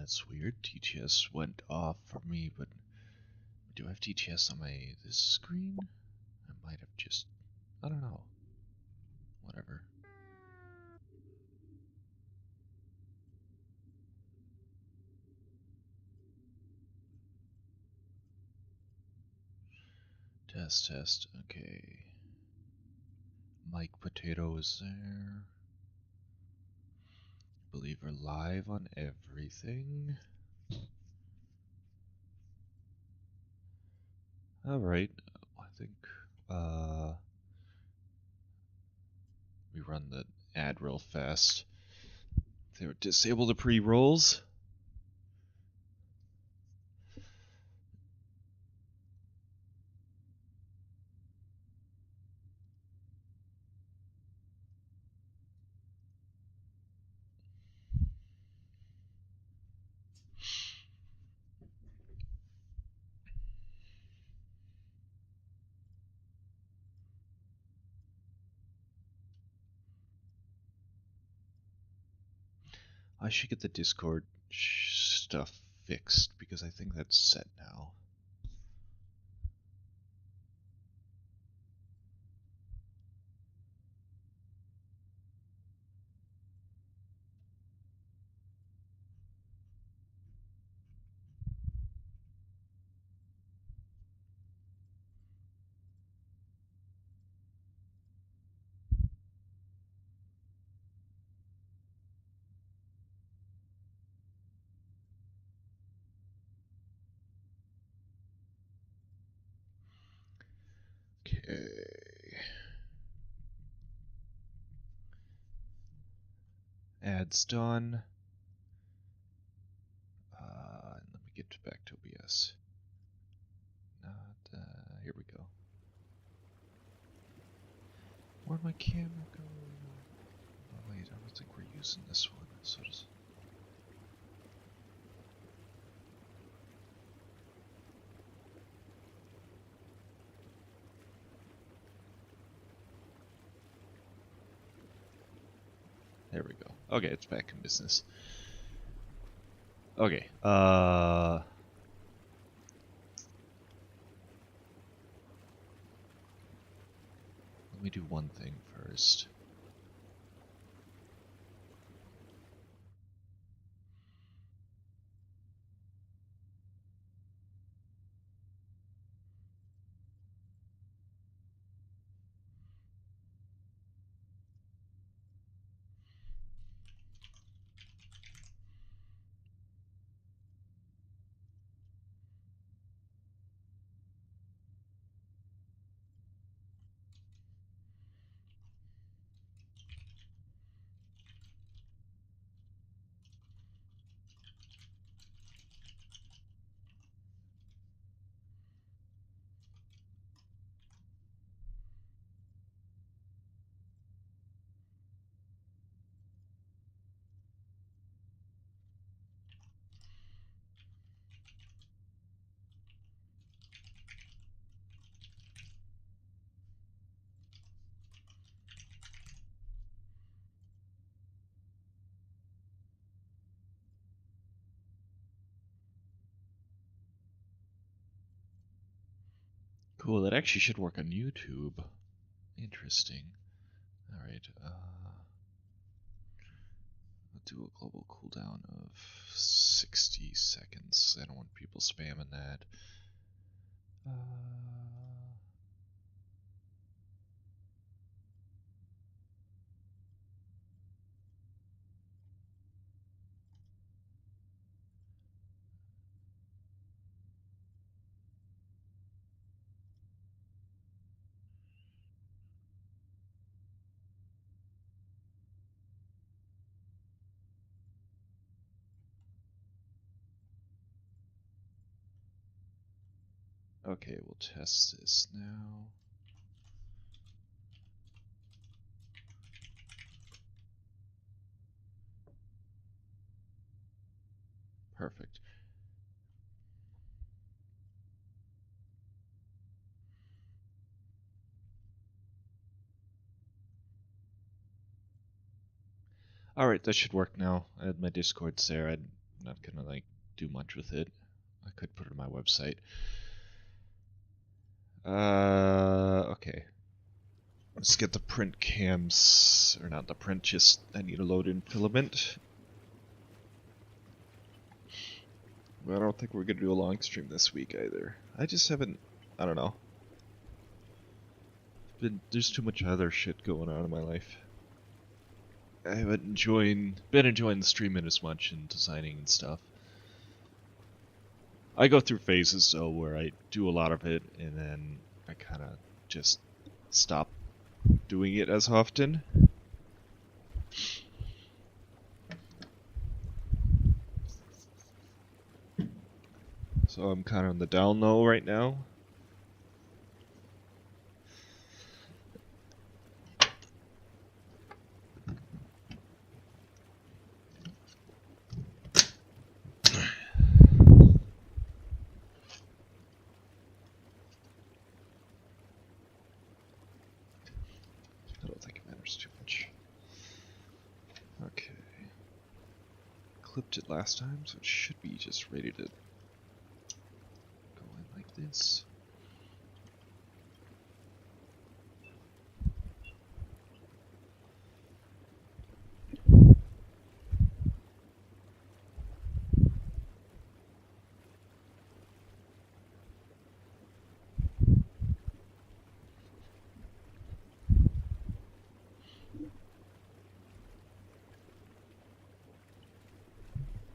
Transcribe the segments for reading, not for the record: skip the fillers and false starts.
That's weird. TTS went off for me, but do I have TTS on this screen? I might have just, I don't know. Whatever. Test. Okay. Mike Potato is there. Believe we're live on everything. Alright. I think we run the ad real fast. They would disable the pre-rolls. I should get the Discord stuff fixed because I think that's set now. Okay. Ads done. Let me get back to OBS. Here we go. Where'd my camera go? Oh wait, I don't think we're using this one. So does... There we go. Okay, it's back in business. Okay, let me do one thing first. Cool, that actually should work on YouTube. Interesting. Alright, I'll do a global cooldown of 60 seconds. I don't want people spamming that. Okay, we'll test this now. Perfect. Alright, that should work now. I had my Discords there. I'm not gonna like do much with it. I could put it on my website. Okay. Let's get the print cams, or not the print, just I need to load in filament. But I don't think we're gonna do a long stream this week either. I just haven't, I don't know. There's too much other shit going on in my life. I haven't been enjoying the streaming as much and designing and stuff. I go through phases though where I do a lot of it and then I kind of just stop doing it as often. So I'm kind of on the down low right now. I don't think it matters too much. Okay. Clipped it last time, so it should be just ready to go in like this.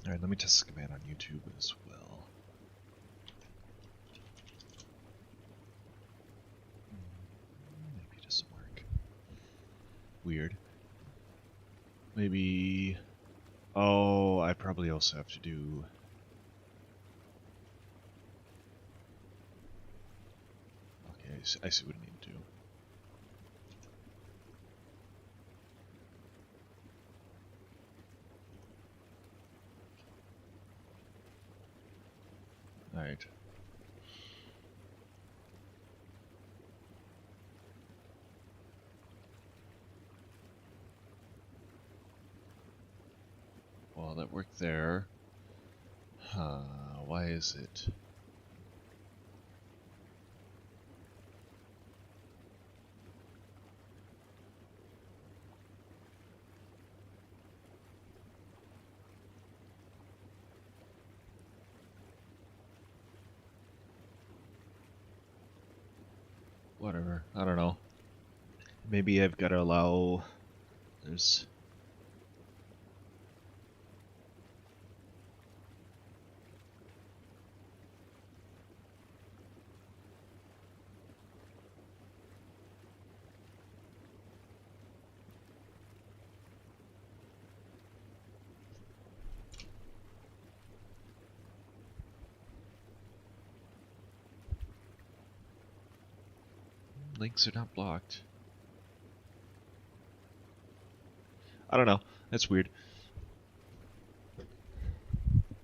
Alright, let me test the command on YouTube as well. Maybe it doesn't work. Weird. Maybe... Oh, I probably also have to do... Okay, I see what I need to do. Alright. Well, that worked there. Huh, why is it? Whatever, I don't know. Maybe I've got to allow... There's... Links are not blocked. I don't know. That's weird.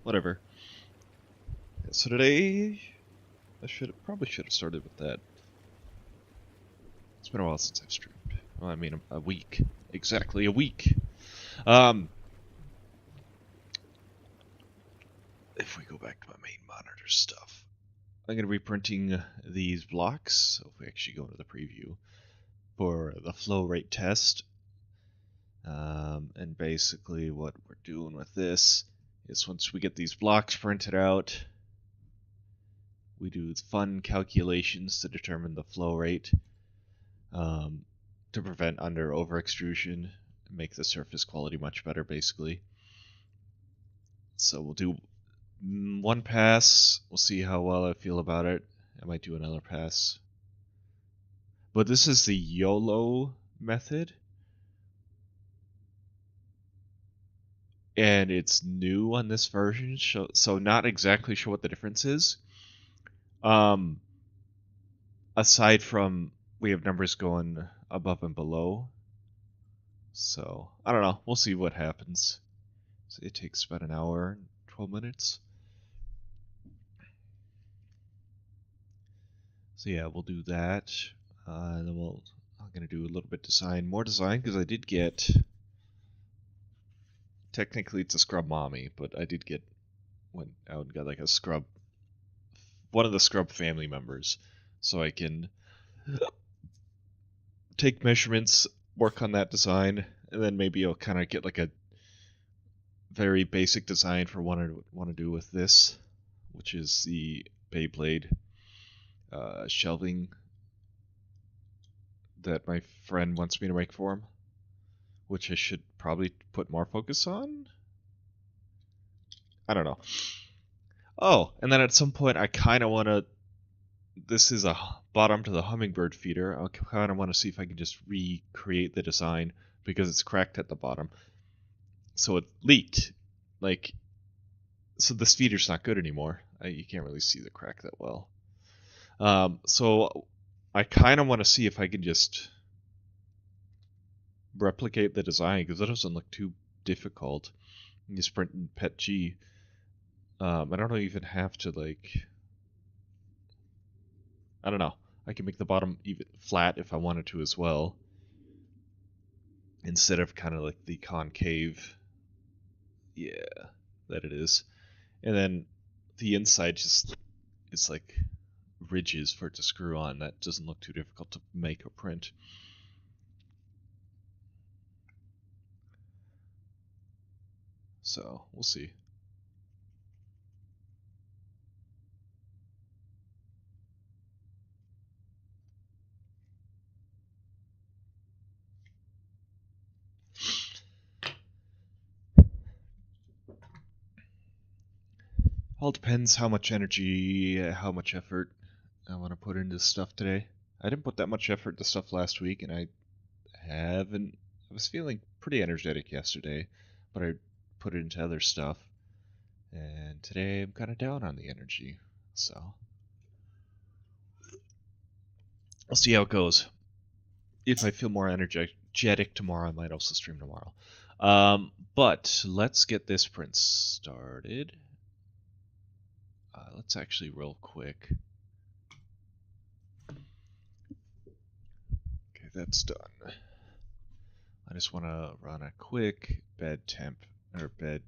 Whatever. So today, I probably should have started with that. It's been a while since I've streamed. Well, I mean, a week. Exactly a week. If we go back to my main monitor stuff, I'm going to be printing these blocks. So if we actually go into the preview for the flow rate test, and basically what we're doing with this is once we get these blocks printed out, we do fun calculations to determine the flow rate, to prevent under over extrusion, make the surface quality much better basically. So we'll do one pass, we'll see how well I feel about it. I might do another pass. But this is the YOLO method. And it's new on this version, so not exactly sure what the difference is. Aside from we have numbers going above and below. So, I don't know. We'll see what happens. So it takes about an hour and 12 minutes. So yeah, we'll do that. And then I'm going to do a little bit more design, because I did get technically it's a scrub mommy, but I did went out and got like a scrub, one of the scrub family members, so I can take measurements, work on that design, and then maybe I'll kind of get like a very basic design for what I want to do with this, which is the Beyblade shelving that my friend wants me to make for him, which I should probably put more focus on. I don't know. Oh, and then at some point I kind of want to, this is a bottom to the hummingbird feeder. I kind of want to see if I can just recreate the design because it's cracked at the bottom. So it leaked. Like, so this feeder's not good anymore. You can't really see the crack that well. So I kind of want to see if I can just replicate the design because it doesn't look too difficult. You just print in PETG. I don't even have to like, I don't know. I can make the bottom even flat if I wanted to as well, instead of kind of like the concave, yeah, that it is. And then the inside just, it's like ridges for it to screw on. That doesn't look too difficult to make or print. So we'll see. All depends how much energy, how much effort I want to put into stuff today. I didn't put that much effort into stuff last week, and I haven't. I was feeling pretty energetic yesterday, but I put it into other stuff. And today I'm kind of down on the energy, so I'll see how it goes. If I feel more energetic tomorrow, I might also stream tomorrow. But let's get this print started. Let's actually real quick. Okay, that's done. I just want to run a quick bed temp or bed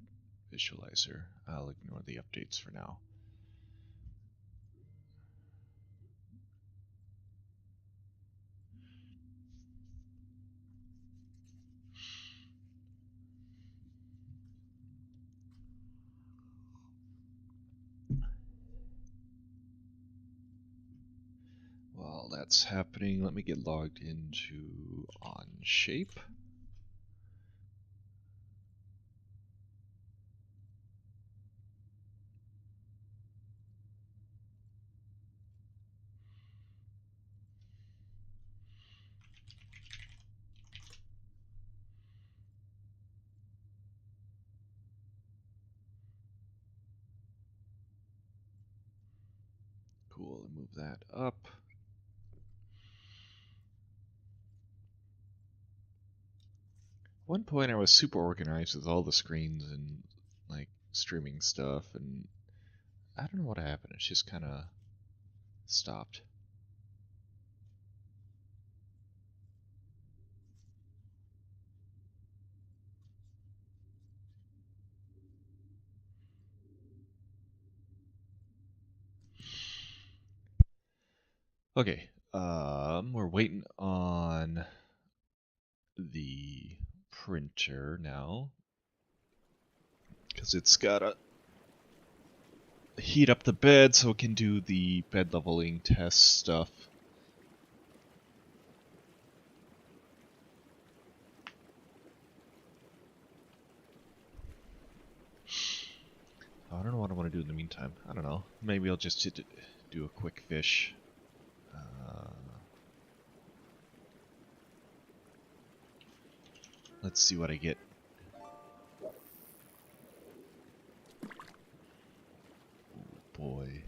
visualizer. I'll ignore the updates for now. While that's happening, let me get logged into Onshape. Cool, move that up. One point I was super organized with all the screens and like streaming stuff, and I don't know what happened. It's just kind of stopped. Okay, we're waiting on the printer now because it's gotta heat up the bed so it can do the bed leveling test stuff. I don't know what I want to do in the meantime. I don't know. Maybe I'll just do a quick fish. Let's see what I get. Oh boy.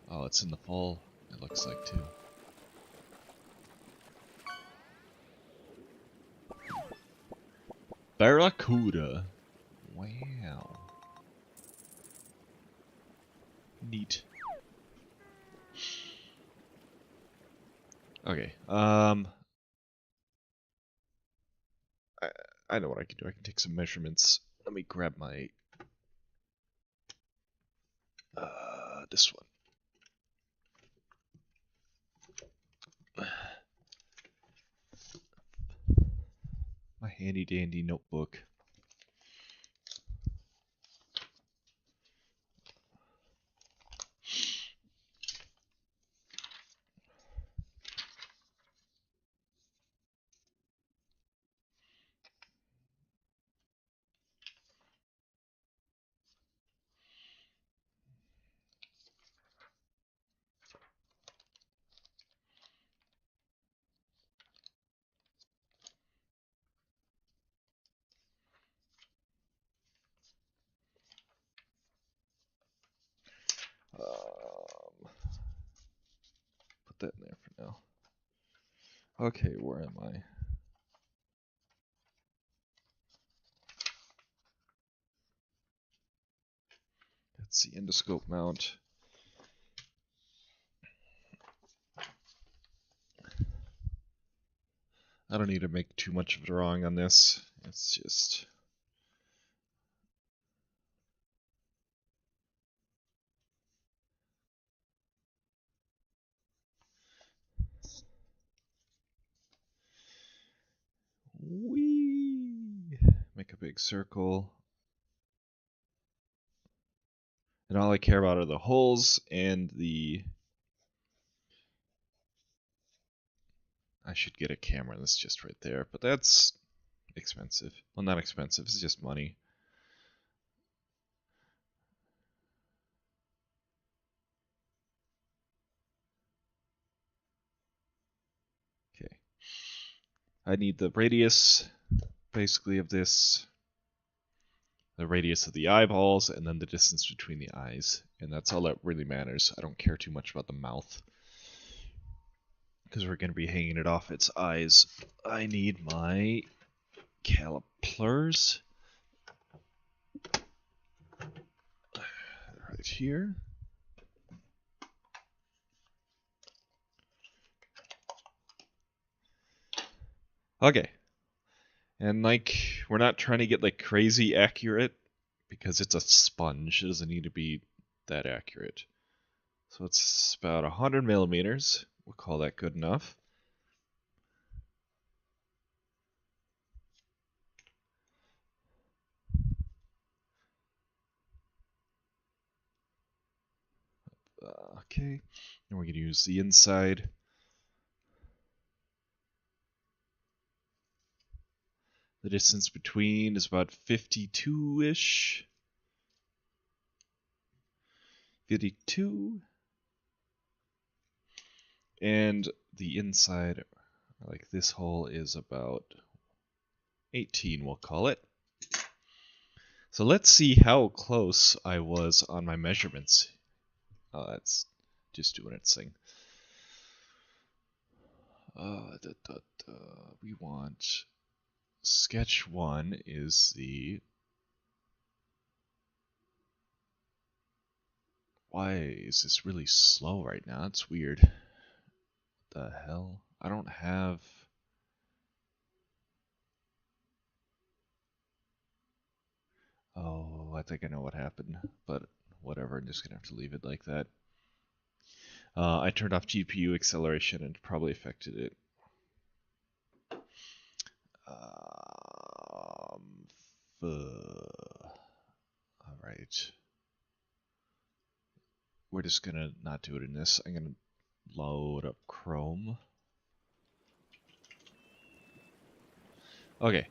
Oh, it's in the fall, it looks like too. Barracuda. Wow. Neat. Okay, I know what I can do. I can take some measurements Let me grab my this one. My handy dandy notebook. Put that in there for now. Okay, where am I? That's the endoscope mount. I don't need to make too much of a drawing on this. It's just... Whee! Make a big circle. And all I care about are the holes and the... I should get a camera that's just right there, but that's expensive. Well, not expensive, it's just money. Okay. I need the radius, basically, of this, the radius of the eyeballs, and then the distance between the eyes. And that's all that really matters. I don't care too much about the mouth, because we're going to be hanging it off its eyes. I need my calipers right here. Okay. And like, we're not trying to get like crazy accurate because it's a sponge. It doesn't need to be that accurate. So it's about 100 millimeters. We'll call that good enough. Okay, and we're going to use the inside. The distance between is about 52-ish. 52. And the inside, like this hole, is about 18, we'll call it. So let's see how close I was on my measurements. That's just doing its thing. We want sketch 1 is the... Why is this really slow right now? It's weird. What the hell? I don't have... Oh, I think I know what happened, but whatever, I'm just gonna have to leave it like that. I turned off GPU acceleration and probably affected it. Alright. We're just gonna not do it in this. I'm gonna load up Chrome. Okay.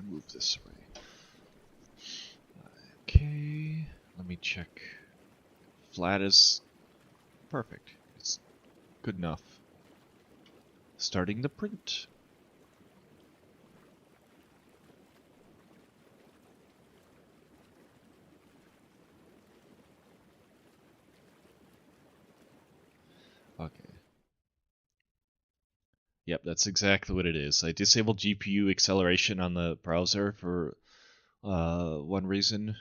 Move this way. Okay, let me check. Flat is perfect. It's good enough. Starting the print. Okay. Yep, that's exactly what it is. I disabled GPU acceleration on the browser for one reason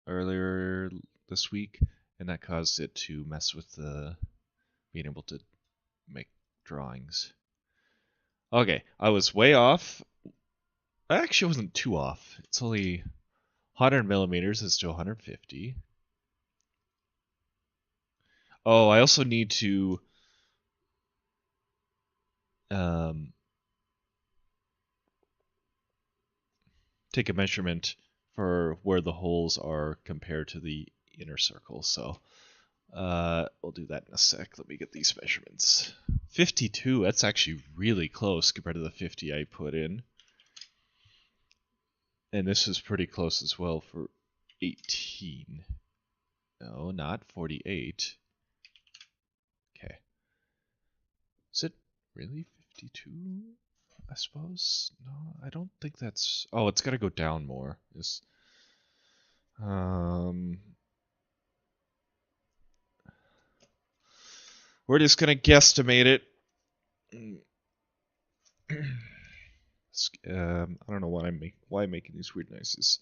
earlier this week, and that caused it to mess with the being able to make drawings. Okay, I was way off. I actually wasn't too off. It's only 100 millimeters is to 150. Oh, I also need to take a measurement for where the holes are compared to the inner circle. So we'll do that in a sec. Let me get these measurements. 52, that's actually really close compared to the 50 I put in. And this is pretty close as well for 18. No, not 48. Okay. Is it really 52? I suppose? No, I don't think that's... Oh, it's got to go down more. We're just going to guesstimate it. I don't know why I'm making these weird noises.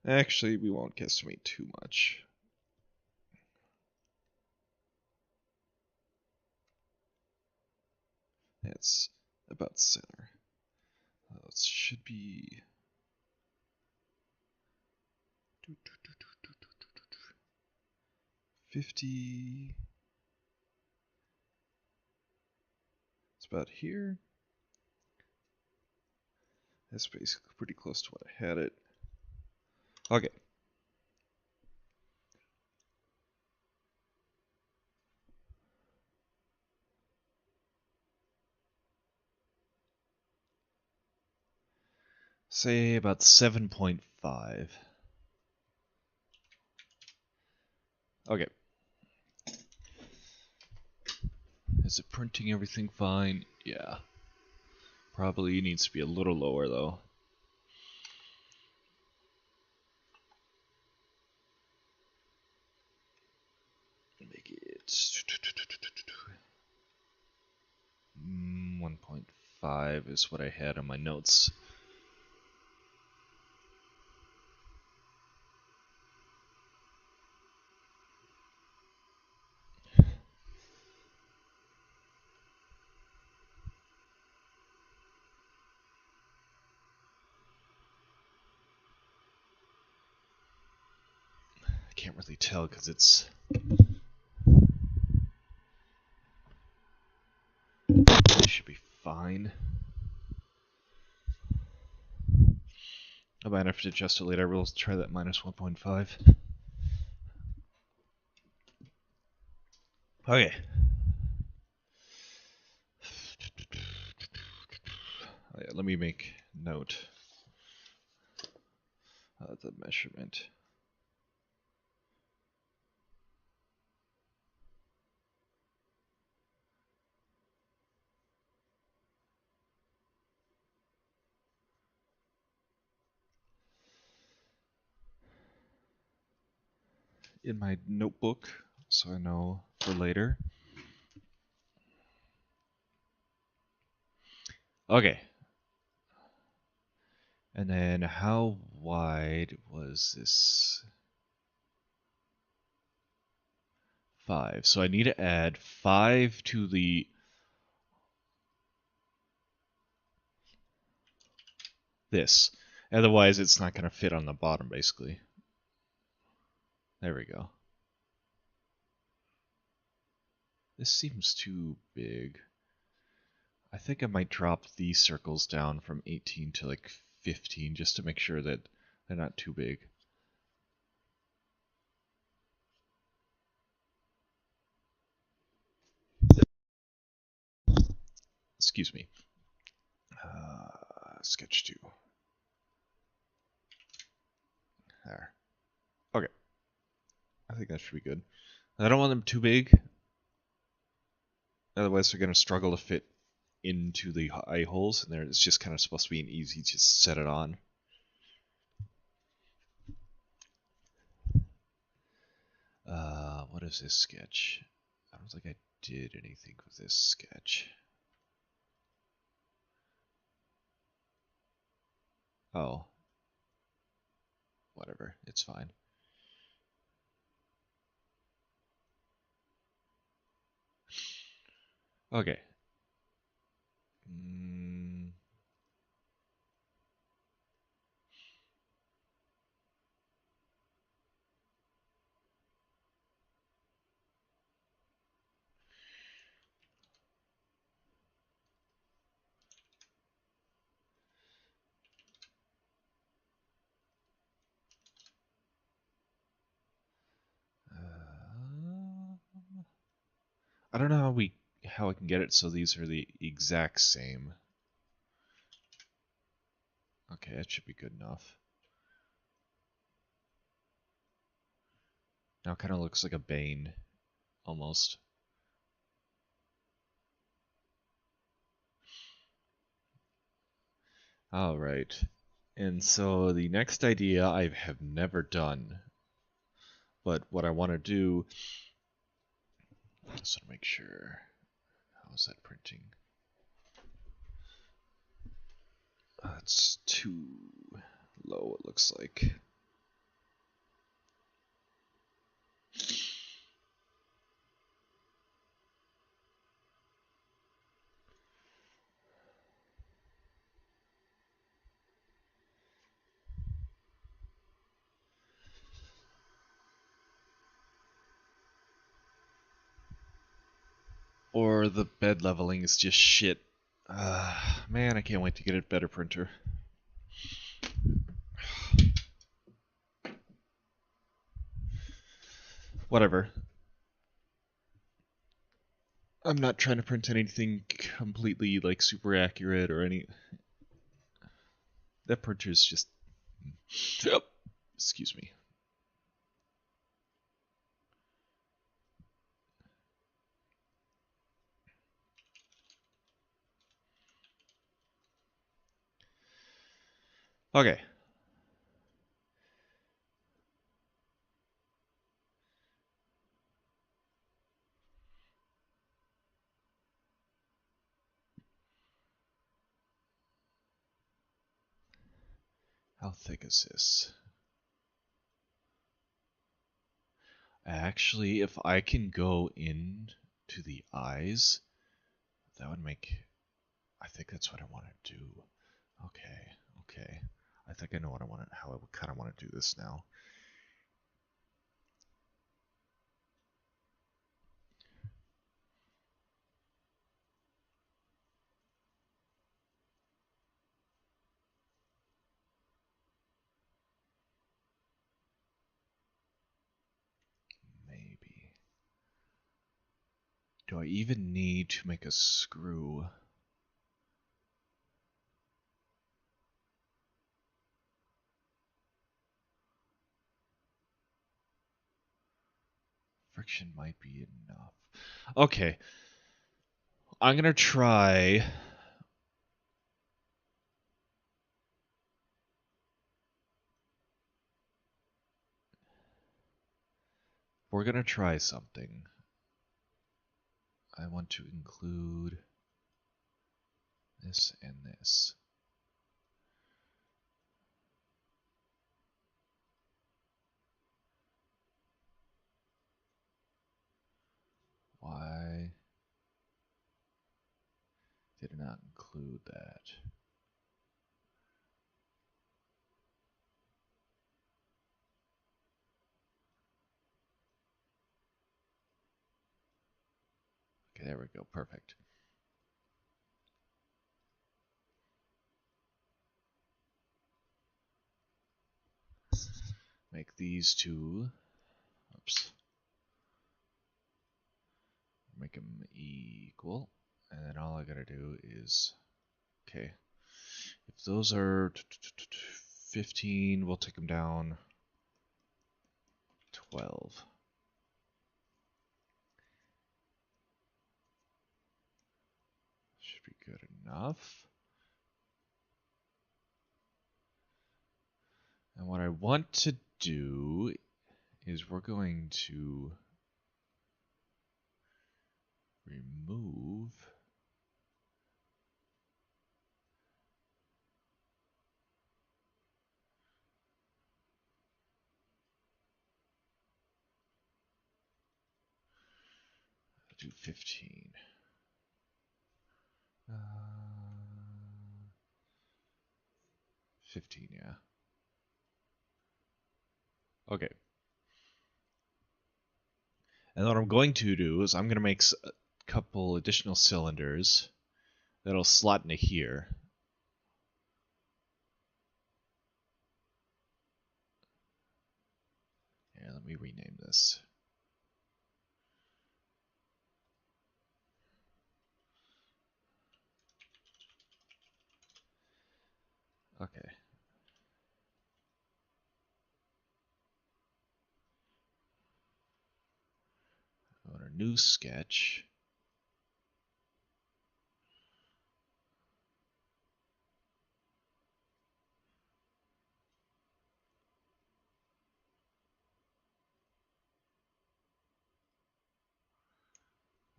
Actually, we won't guesstimate too much. That's about center. It should be 50. It's about here. That's basically pretty close to what I had it. Okay. Say about 7.5. Okay. Is it printing everything fine? Yeah. Probably needs to be a little lower though. Make it 1.5 is what I had on my notes. I can't really tell because it's... It should be fine. I might have to adjust it later. We'll try that minus 1.5. Okay. Oh, yeah, let me make note of the measurement. In my notebook, so I know for later. Okay. And then how wide was this? 5. So I need to add 5 to this. Otherwise, it's not going to fit on the bottom, basically. There we go. This seems too big. I think I might drop these circles down from 18 to like 15 just to make sure that they're not too big. Excuse me. Sketch 2. There. Okay. I think that should be good. I don't want them too big. Otherwise, they're going to struggle to fit into the eye holes, and it's just kind of supposed to be an easy, just set it on. What is this sketch? I don't think I did anything with this sketch. Oh. Whatever, it's fine. Okay. I don't know how I can get it so these are the exact same. Okay, that should be good enough. Now it kind of looks like a Bane, almost. All right. And so the next idea I have never done, but what I want to do, just want to make sure, how's that printing? That's too low, it looks like. Or the bed leveling is just shit. Man, I can't wait to get a better printer. Whatever. I'm not trying to print anything completely like super accurate or any. That printer's just. Yep. Excuse me. Okay. How thick is this? Actually, if I can go in to the eyes, that would make. I think that's what I want to do. Okay. I think I know what I want. How I kind of want to do this now. Maybe. Do I even need to make a screw? Friction might be enough. Okay. I'm going to try. We're going to try something. I want to include this and this. Why did it not include that? Okay, there we go. Perfect. Make these two. Oops. Make them equal. And then all I gotta do is. Okay. If those are 15, we'll take them down 12. Should be good enough. And what I want to do is we're going to remove do 15. 15, yeah. Okay. And what I'm going to do is I'm going to make a couple additional cylinders that'll slot into here. Here, let me rename this. Okay. Go to new sketch.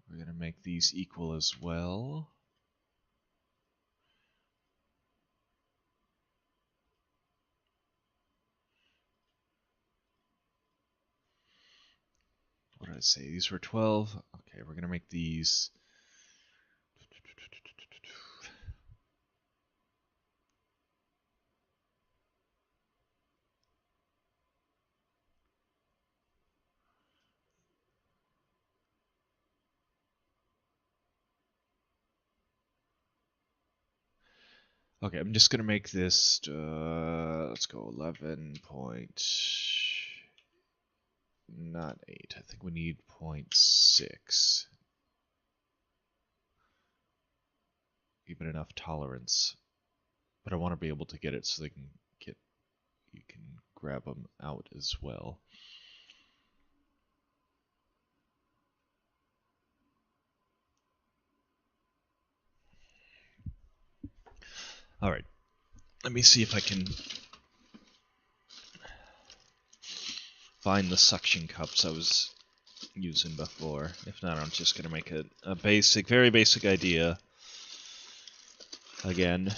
We're going to make these equal as well. What did I say? These were 12. Okay, we're going to make these. Okay, I'm just going to make this, let's go 11 point, not 8. I think we need 0.6. Even enough tolerance. But I want to be able to get it so they can get, you can grab them out as well. Alright, let me see if I can find the suction cups I was using before. If not, I'm just going to make a basic, very basic idea. Again,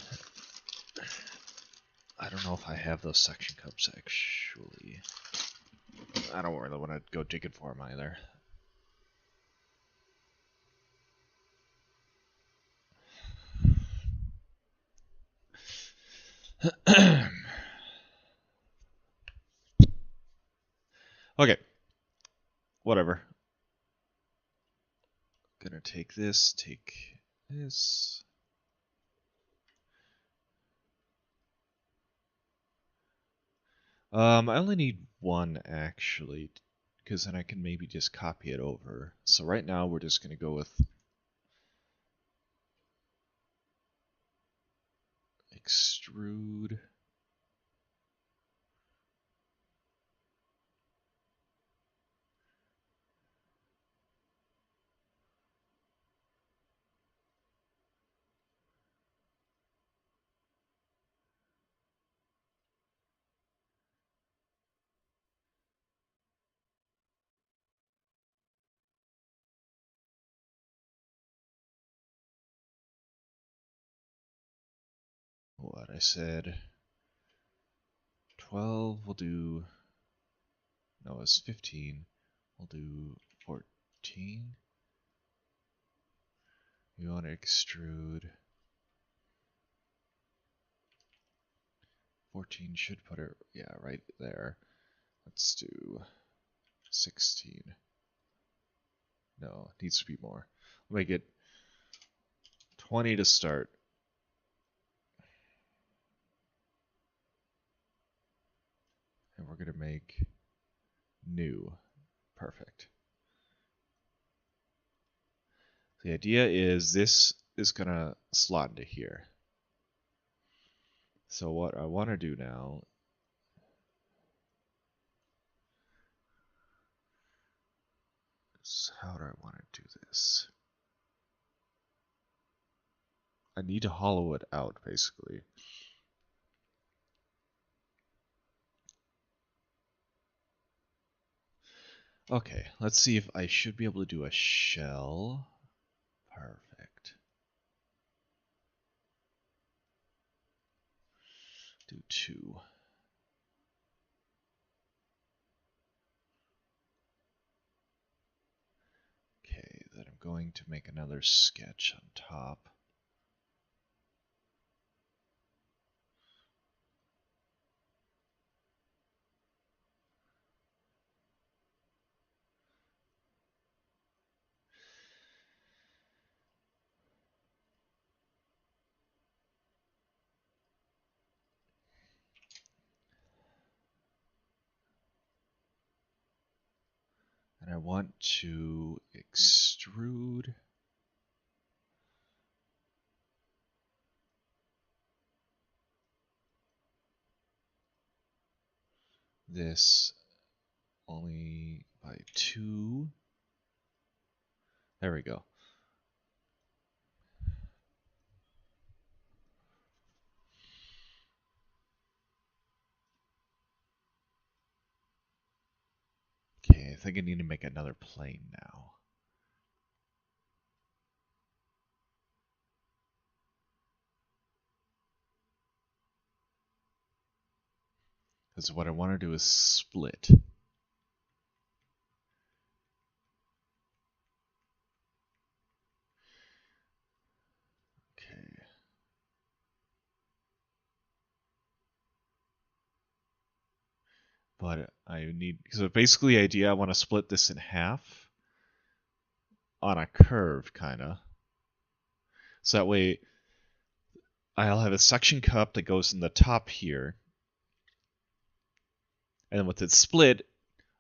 I don't know if I have those suction cups actually. I don't really want to go digging for them either. Okay. Whatever. Gonna take this, take this. I only need one actually, because then I can maybe just copy it over. So right now we're just gonna go with extrude. What I said 12, we'll do, no, it's 15. We'll do 14. We want to extrude. 14 should put it, yeah, right there. Let's do 16. No, it needs to be more. We'll make it 20 to start. And we're going to make new. Perfect. The idea is this is going to slot into here. So what I want to do now is, how do I want to do this? I need to hollow it out, basically. Okay, let's see if I should be able to do a shell. Perfect. Do 2. Okay, then I'm going to make another sketch on top. And I want to extrude this only by 2. There we go. Okay, I think I need to make another plane now. Because what I want to do is split. Okay. But I need, so basically the idea, I want to split this in half on a curve, kind of. So that way I'll have a suction cup that goes in the top here. And with it split,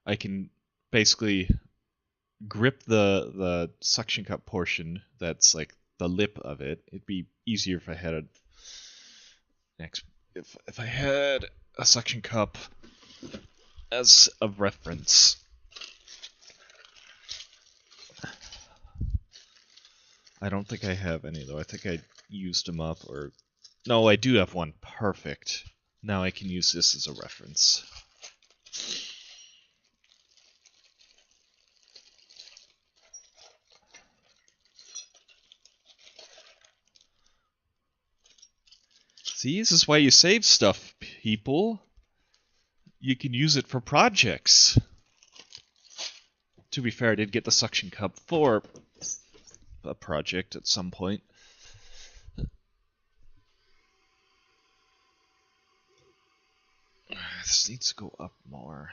I can basically grip the suction cup portion that's like the lip of it. It'd be easier if I had if I had a suction cup as a reference. I don't think I have any though. I think I used them up, or no, I do have one. Perfect. Now I can use this as a reference. See, this is why you save stuff, people. You can use it for projects. To be fair, I did get the suction cup for a project at some point. This needs to go up more.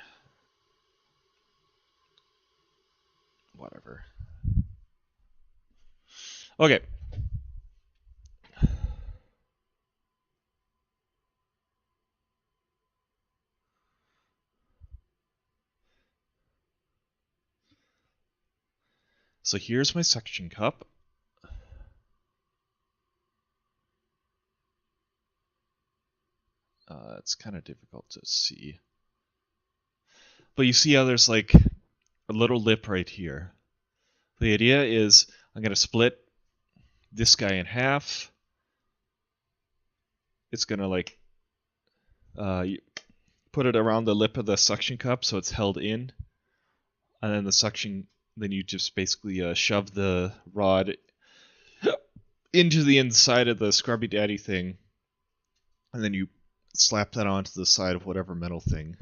Whatever. Okay. So here's my suction cup. It's kind of difficult to see. But you see how there's like a little lip right here. The idea is I'm going to split this guy in half. It's going to like put it around the lip of the suction cup so it's held in. And then the suction, then you just basically shove the rod into the inside of the Scrubby Daddy thing. And then you slap that onto the side of whatever metal thing.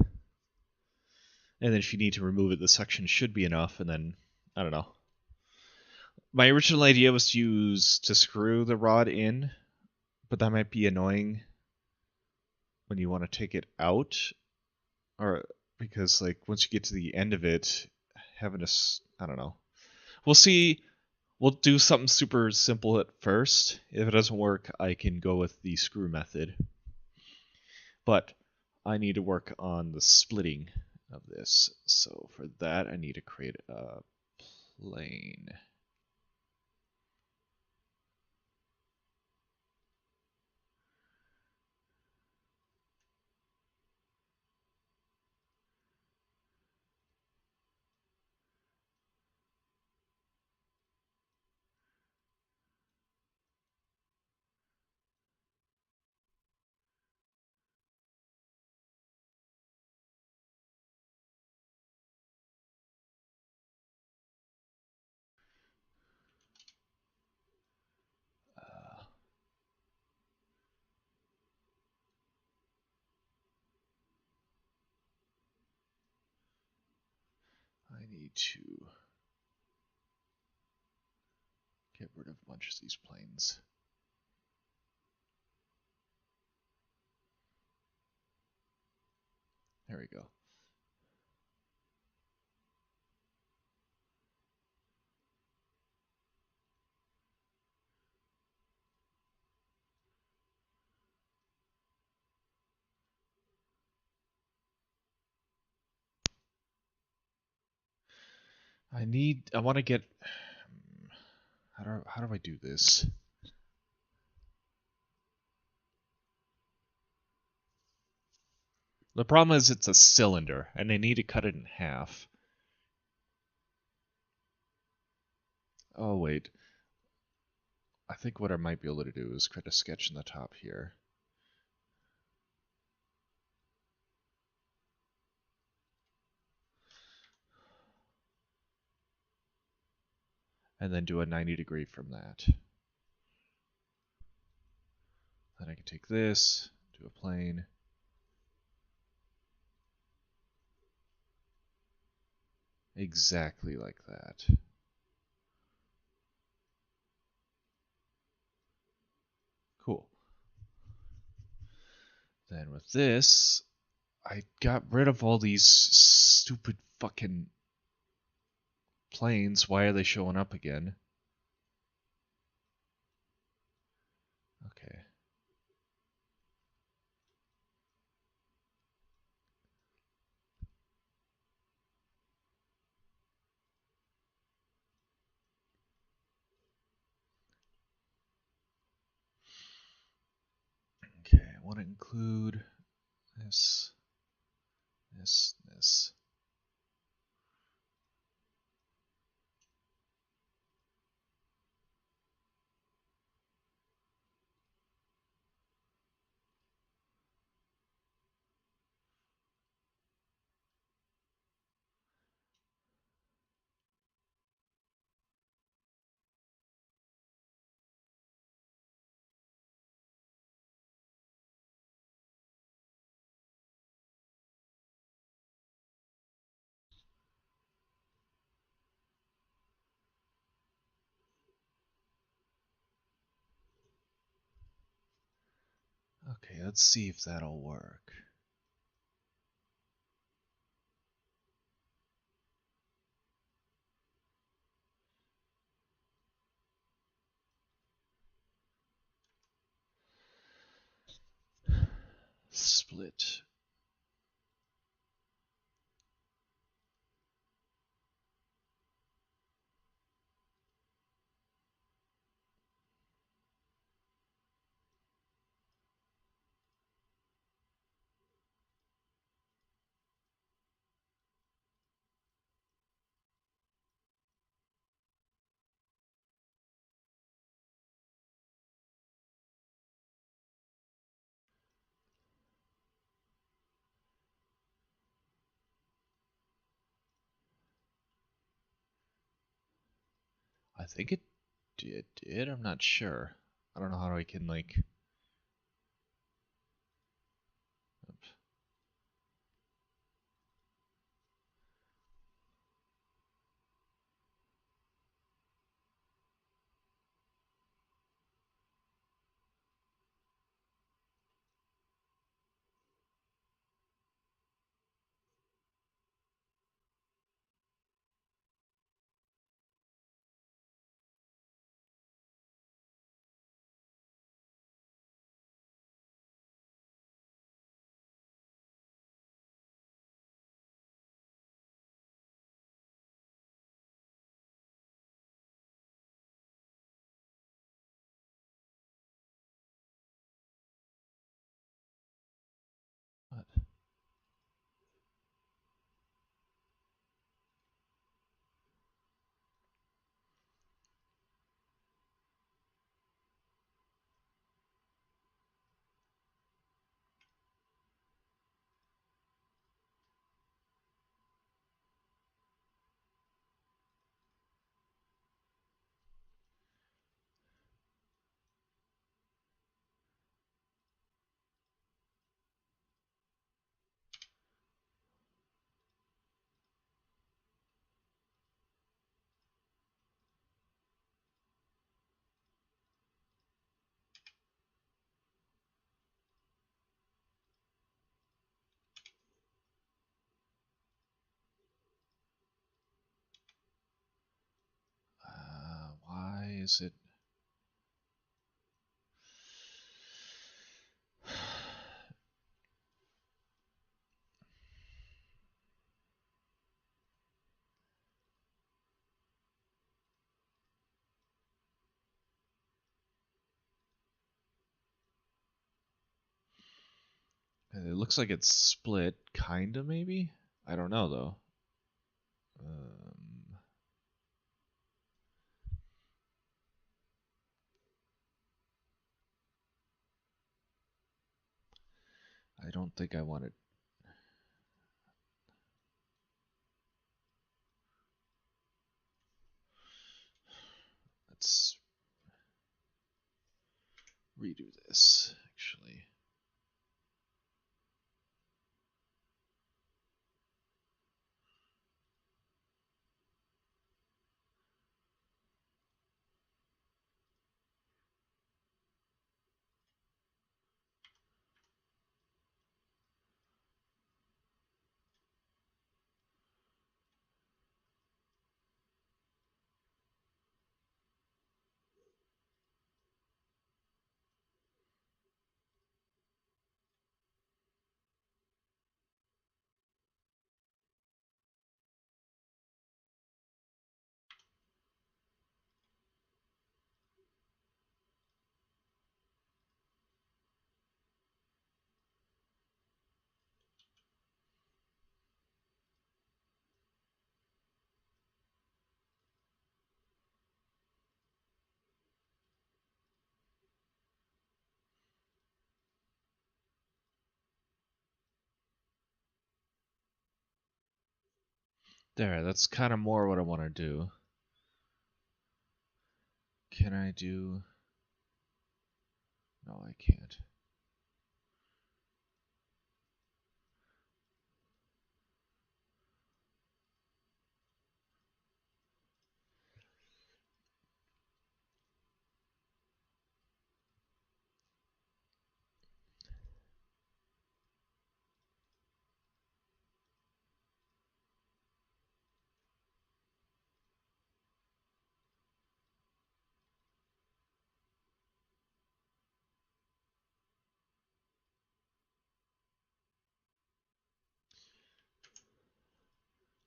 And then if you need to remove it, the suction should be enough. And then, I don't know. My original idea was to screw the rod in, but that might be annoying when you want to take it out. Or because like once you get to the end of it, having to, I don't know. We'll see. We'll do something super simple at first. If it doesn't work, I can go with the screw method. But I need to work on the splitting of this. So for that, I need to create a plane. I need to Get rid of a bunch of these planes. There we go. I want to get, how do I do this? The problem is it's a cylinder, and I need to cut it in half. Oh, wait. I think what I might be able to do is create a sketch in the top here. And then do a 90-degree from that. Then I can take this, do a plane. Exactly like that. Cool. Then with this, I got rid of all these stupid fucking planes. Why are they showing up again? Okay. Okay, I want to include this, this. Okay, let's see if that'll work. Split. I think it did. I'm not sure. I don't know how I can like. Oops. is it? It looks like it's split, kinda, maybe? I don't know, though. I don't think I want it. Let's redo this, actually. There, that's kind of more what I want to do. Can I do... No, I can't.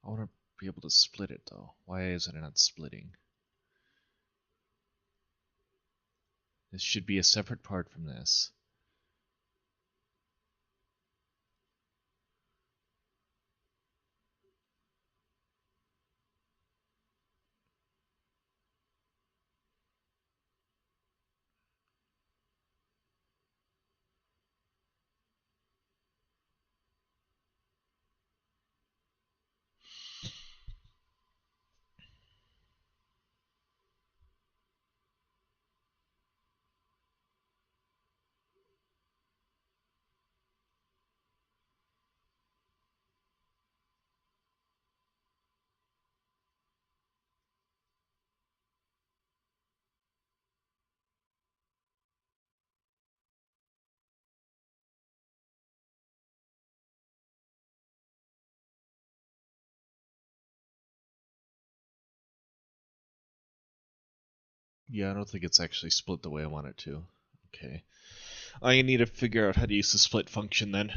I want to be able to split it, though. Why isn't it not splitting? This should be a separate part from this. Yeah, I don't think it's actually split the way I want it to. Okay. I need to figure out how to use the split function then.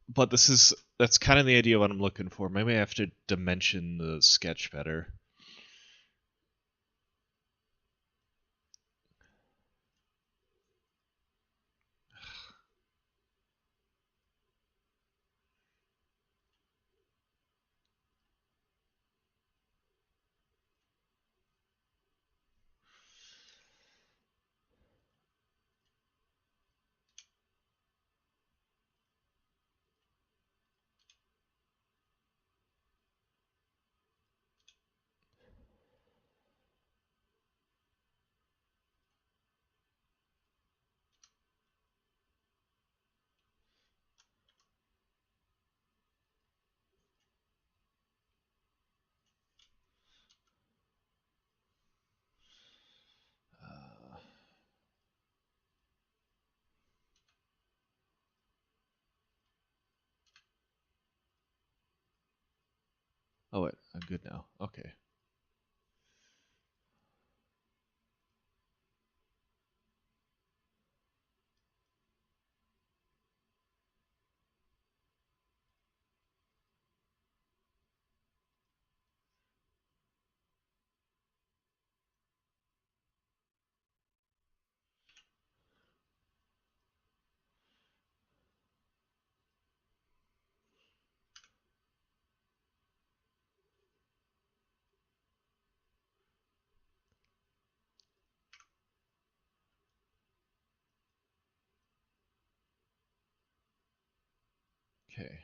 But that's kind of the idea of what I'm looking for. Maybe I have to dimension the sketch better. Oh wait, I'm good now. Okay. Okay.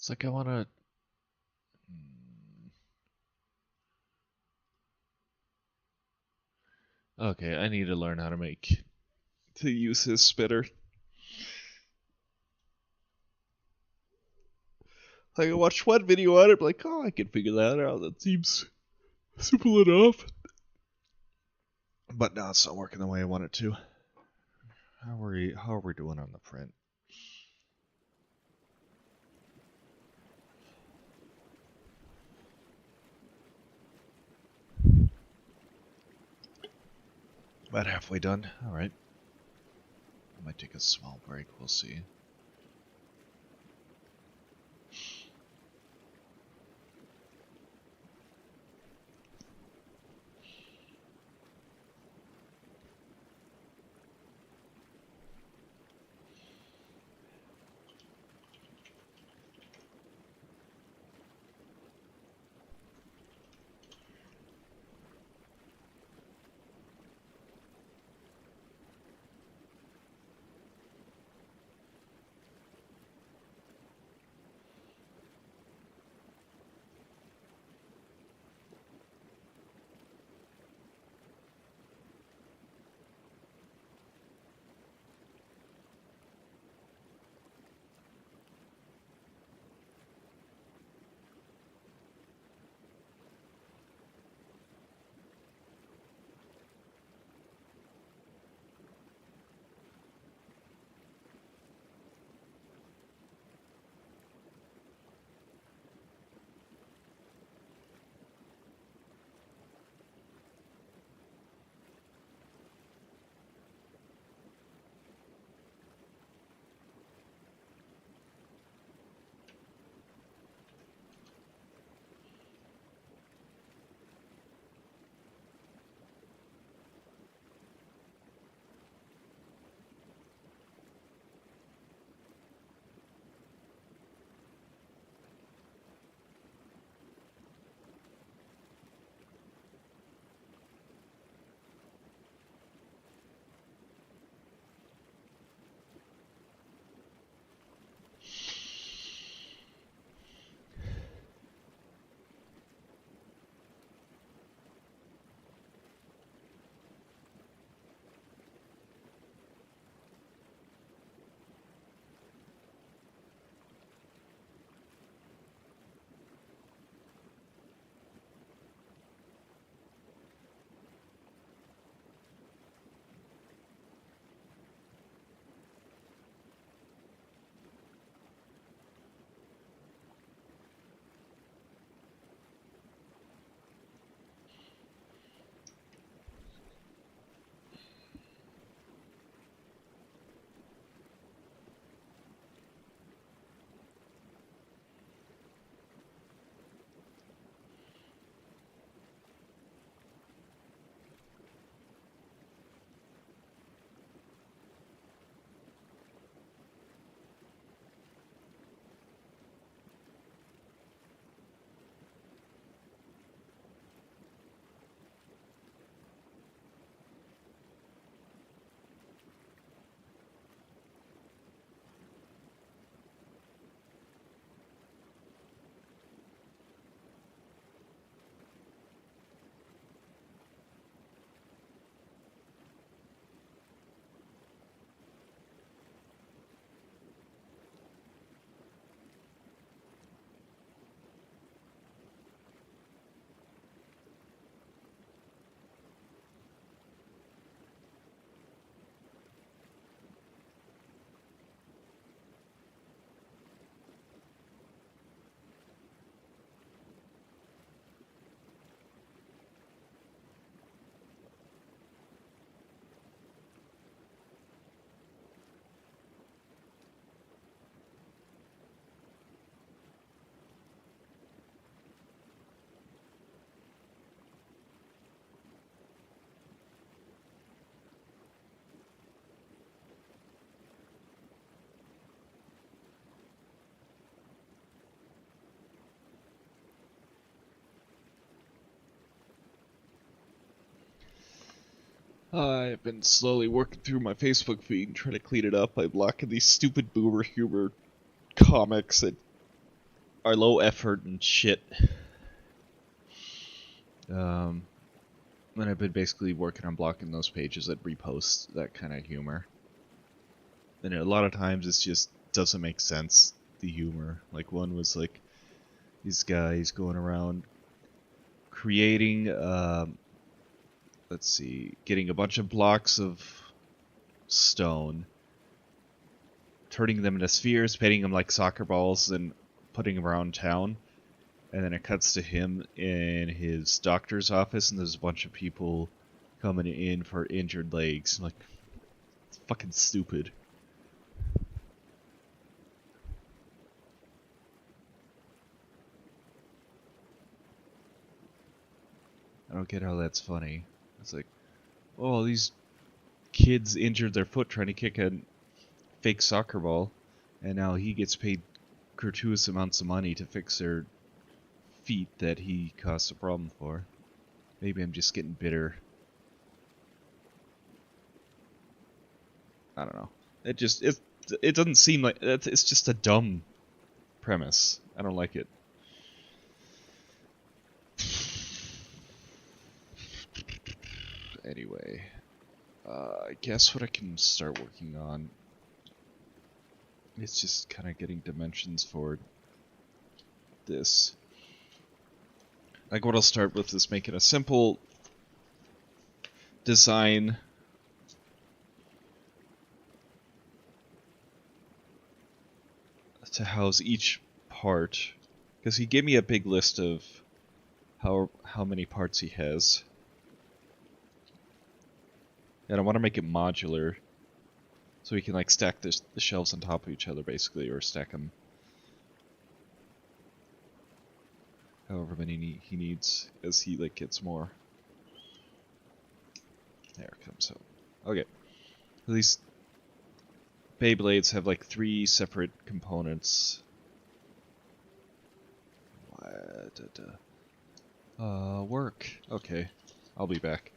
It's like I want to. Okay, I need to learn how to use his spitter. Like I watched one video on it, like, oh, I can figure that out. That seems simple enough. But now it's not working the way I want it to. How are we doing on the print? About halfway done. All right. I might take a small break. We'll see. I've been slowly working through my Facebook feed and trying to clean it up by blocking these stupid boomer humor comics that are low effort and shit. And I've been basically working on blocking those pages that repost that kind of humor. And a lot of times it just doesn't make sense, the humor. Like one was like, these guys going around creating, let's see, getting a bunch of blocks of stone, turning them into spheres, painting them like soccer balls, and putting them around town. And then it cuts to him in his doctor's office, and there's a bunch of people coming in for injured legs. I'm like, it's fucking stupid. I don't get how that's funny. It's like, oh, these kids injured their foot trying to kick a fake soccer ball, and now he gets paid gratuitous amounts of money to fix their feet that he caused a problem for. Maybe I'm just getting bitter. I don't know. It doesn't seem like it's just a dumb premise. I don't like it. Anyway, I guess what I can start working on is just kind of getting dimensions for this. Like what I'll start with is making a simple design to house each part, because he gave me a big list of how many parts he has. And I want to make it modular, so we can like stack the shelves on top of each other, basically, or stack them however many he needs as he like gets more. There it comes out. Okay, these Beyblades have like 3 separate components. Work. Okay, I'll be back.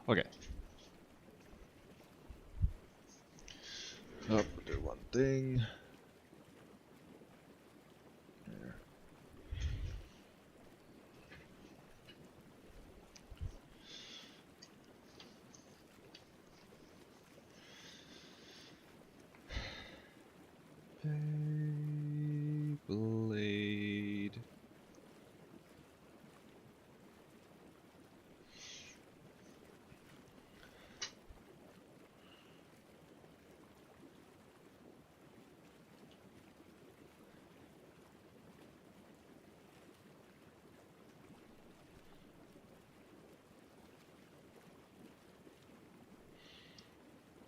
Okay. Oh, do one thing. There. Blade.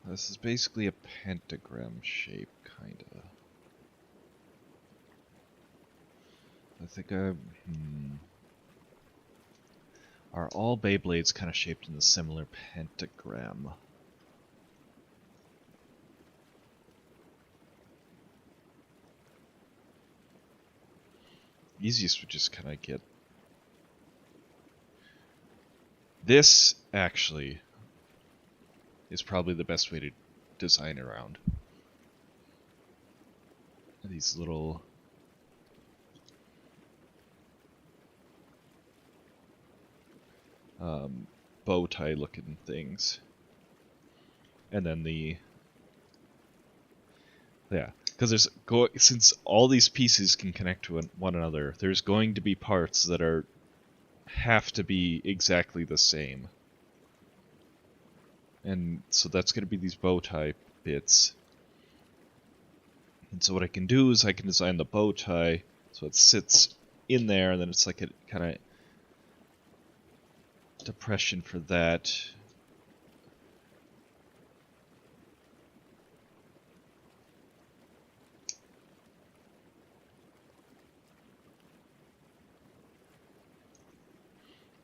This is basically a pentagram shape, kinda. I think Are all Beyblades kind of shaped in a similar pentagram? Easiest would just kind of get... This, actually, is probably the best way to design around. These little... bow tie looking things. And then the... Yeah, because since all these pieces can connect to one another, there's going to be parts that have to be exactly the same. And so that's going to be these bow tie bits. And so what I can do is I can design the bow tie so it sits in there, and then it's like a kind of depression for that.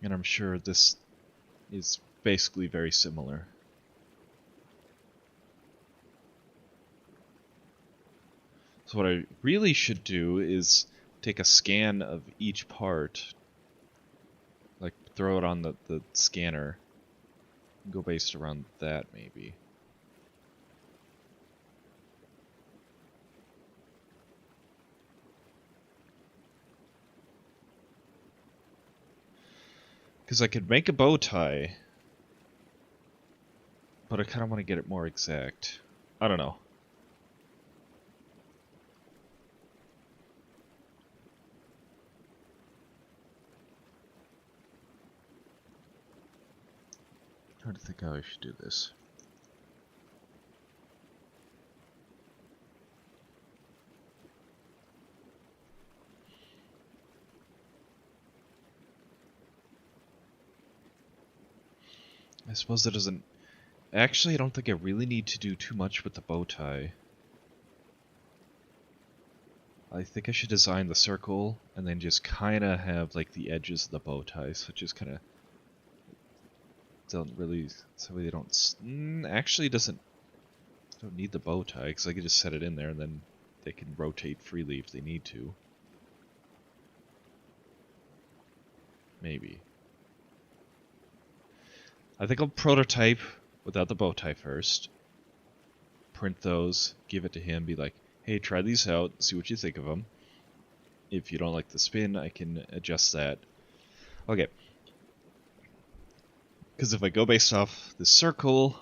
And I'm sure this is basically very similar. So what I really should do is take a scan of each part, like throw it on the scanner, and go based around that maybe. Because I could make a bow tie, but I kind of want to get it more exact. I don't know. Trying to think how I should do this. I suppose that doesn't... Actually, I don't think I really need to do too much with the bow tie. I think I should design the circle and then just kind of have like the edges of the bow tie, so just kind of don't really, so they don't. Actually, don't need the bow tie because I can just set it in there and then they can rotate freely if they need to. Maybe. I think I'll prototype without the bow tie first. Print those, give it to him, be like, hey, try these out, see what you think of them. If you don't like the spin, I can adjust that. Okay. Because if I go based off the circle...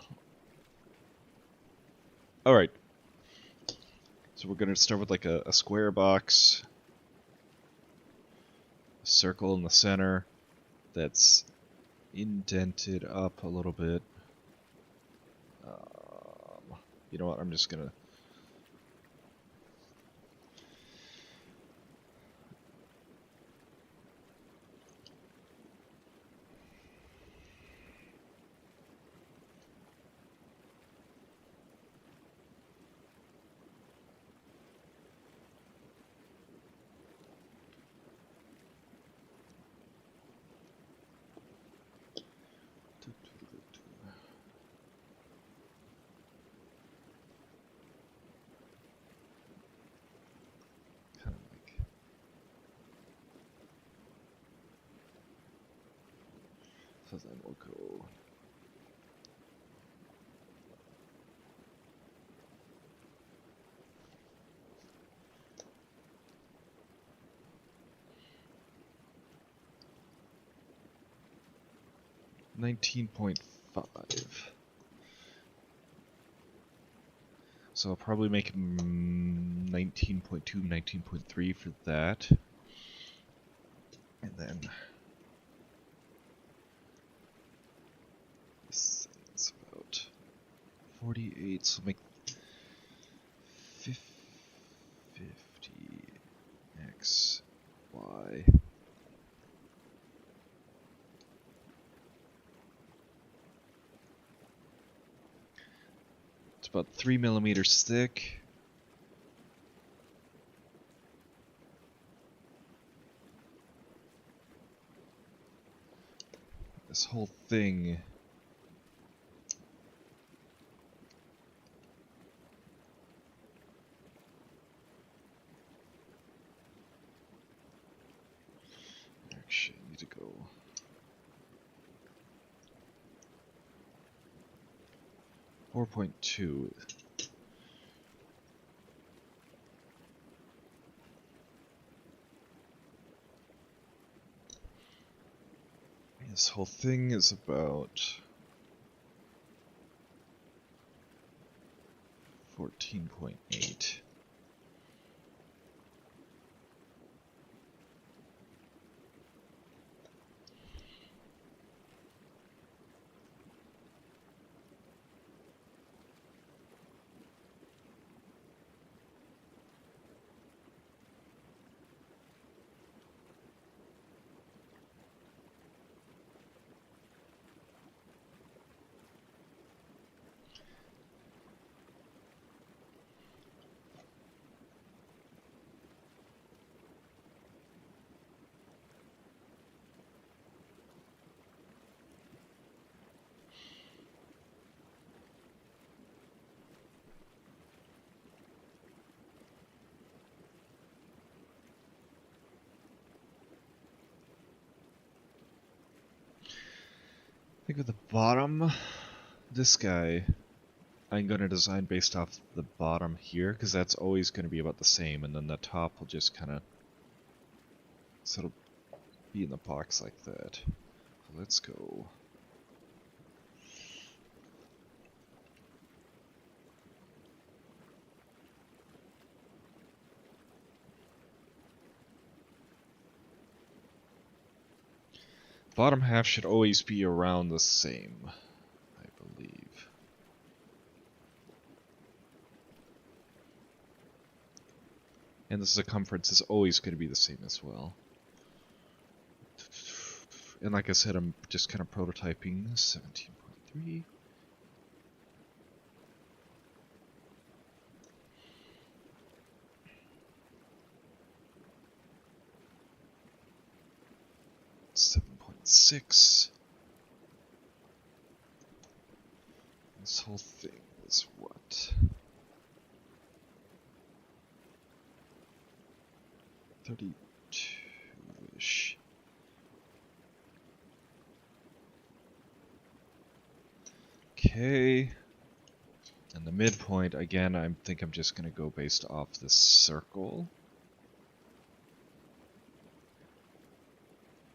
Alright. So we're going to start with like a square box. A circle in the center that's indented up a little bit. You know what, I'm just going to... So then we'll go 19.5. So I'll probably make 19.2, 19.3 for that. And then this thing's about 48, so make 50 x, y. It's about 3 millimeters thick. This whole thing actually need to go 4.2. This whole thing is about 14.8. I think with the bottom, this guy, I'm going to design based off the bottom here, because that's always going to be about the same, and then the top will just kind of sort of be in the box like that. So let's go. Bottom half should always be around the same, I believe. And the circumference is always going to be the same as well. And like I said, I'm just kind of prototyping 17.3. .6. This whole thing is what? 32-ish. Okay. And the midpoint, again, I think I'm just going to go based off this circle.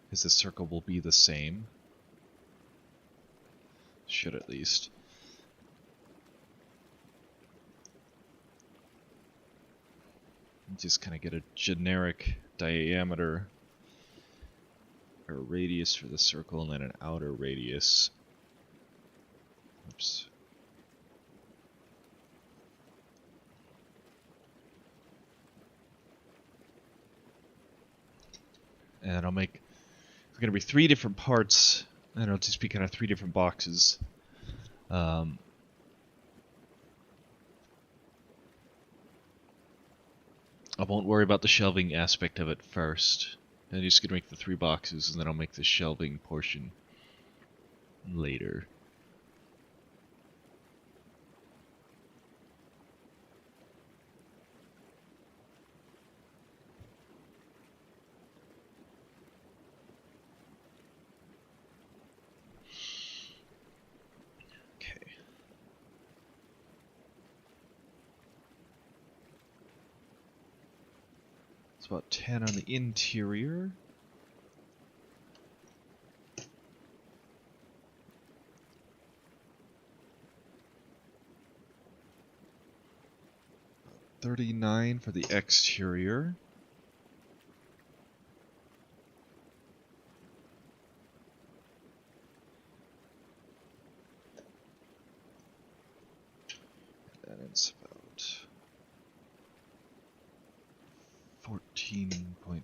Because the circle will be the same. Should at least. Just kind of get a generic diameter or radius for the circle and then an outer radius. Oops. And I'll make, it's going to be 3 different parts, and it'll just be kind of 3 different boxes. I won't worry about the shelving aspect of it first. I'm just going to make the 3 boxes, and then I'll make the shelving portion later. It's about 10 on the interior. 39 for the exterior. And it's about 14.5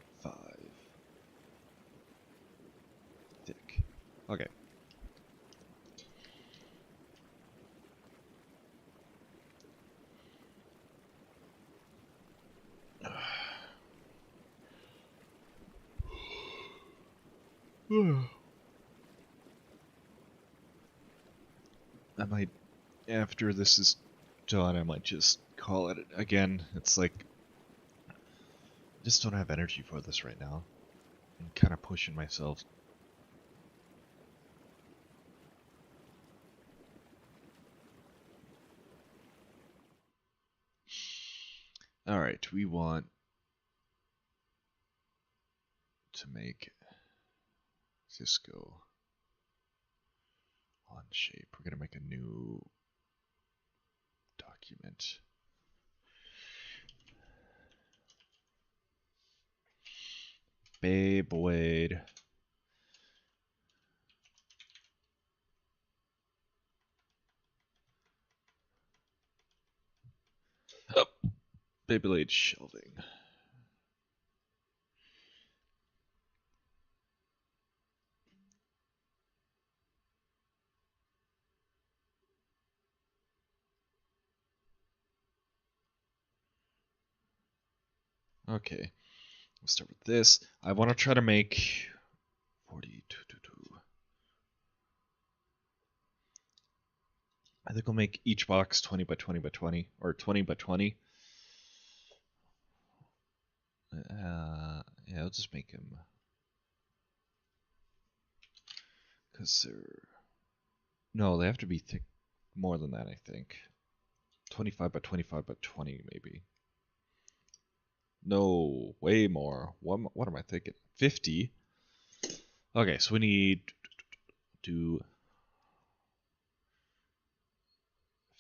thick. Okay. I might, after this is done, I might just call it again. It's like, I just don't have energy for this right now. I'm kind of pushing myself. Alright, we want to make Cisco on shape. We're going to make a new document. Baboid. Oh, Beyblade shelving. Okay, we'll start with this. I want to try to make 42. I think I'll make each box 20 by 20 by 20, or 20 by 20. Yeah, I'll just make them, because they're, no, they have to be thick, more than that, I think. 25 by 25 by 20, maybe. No, way more. What am I thinking? 50? Okay, so we need to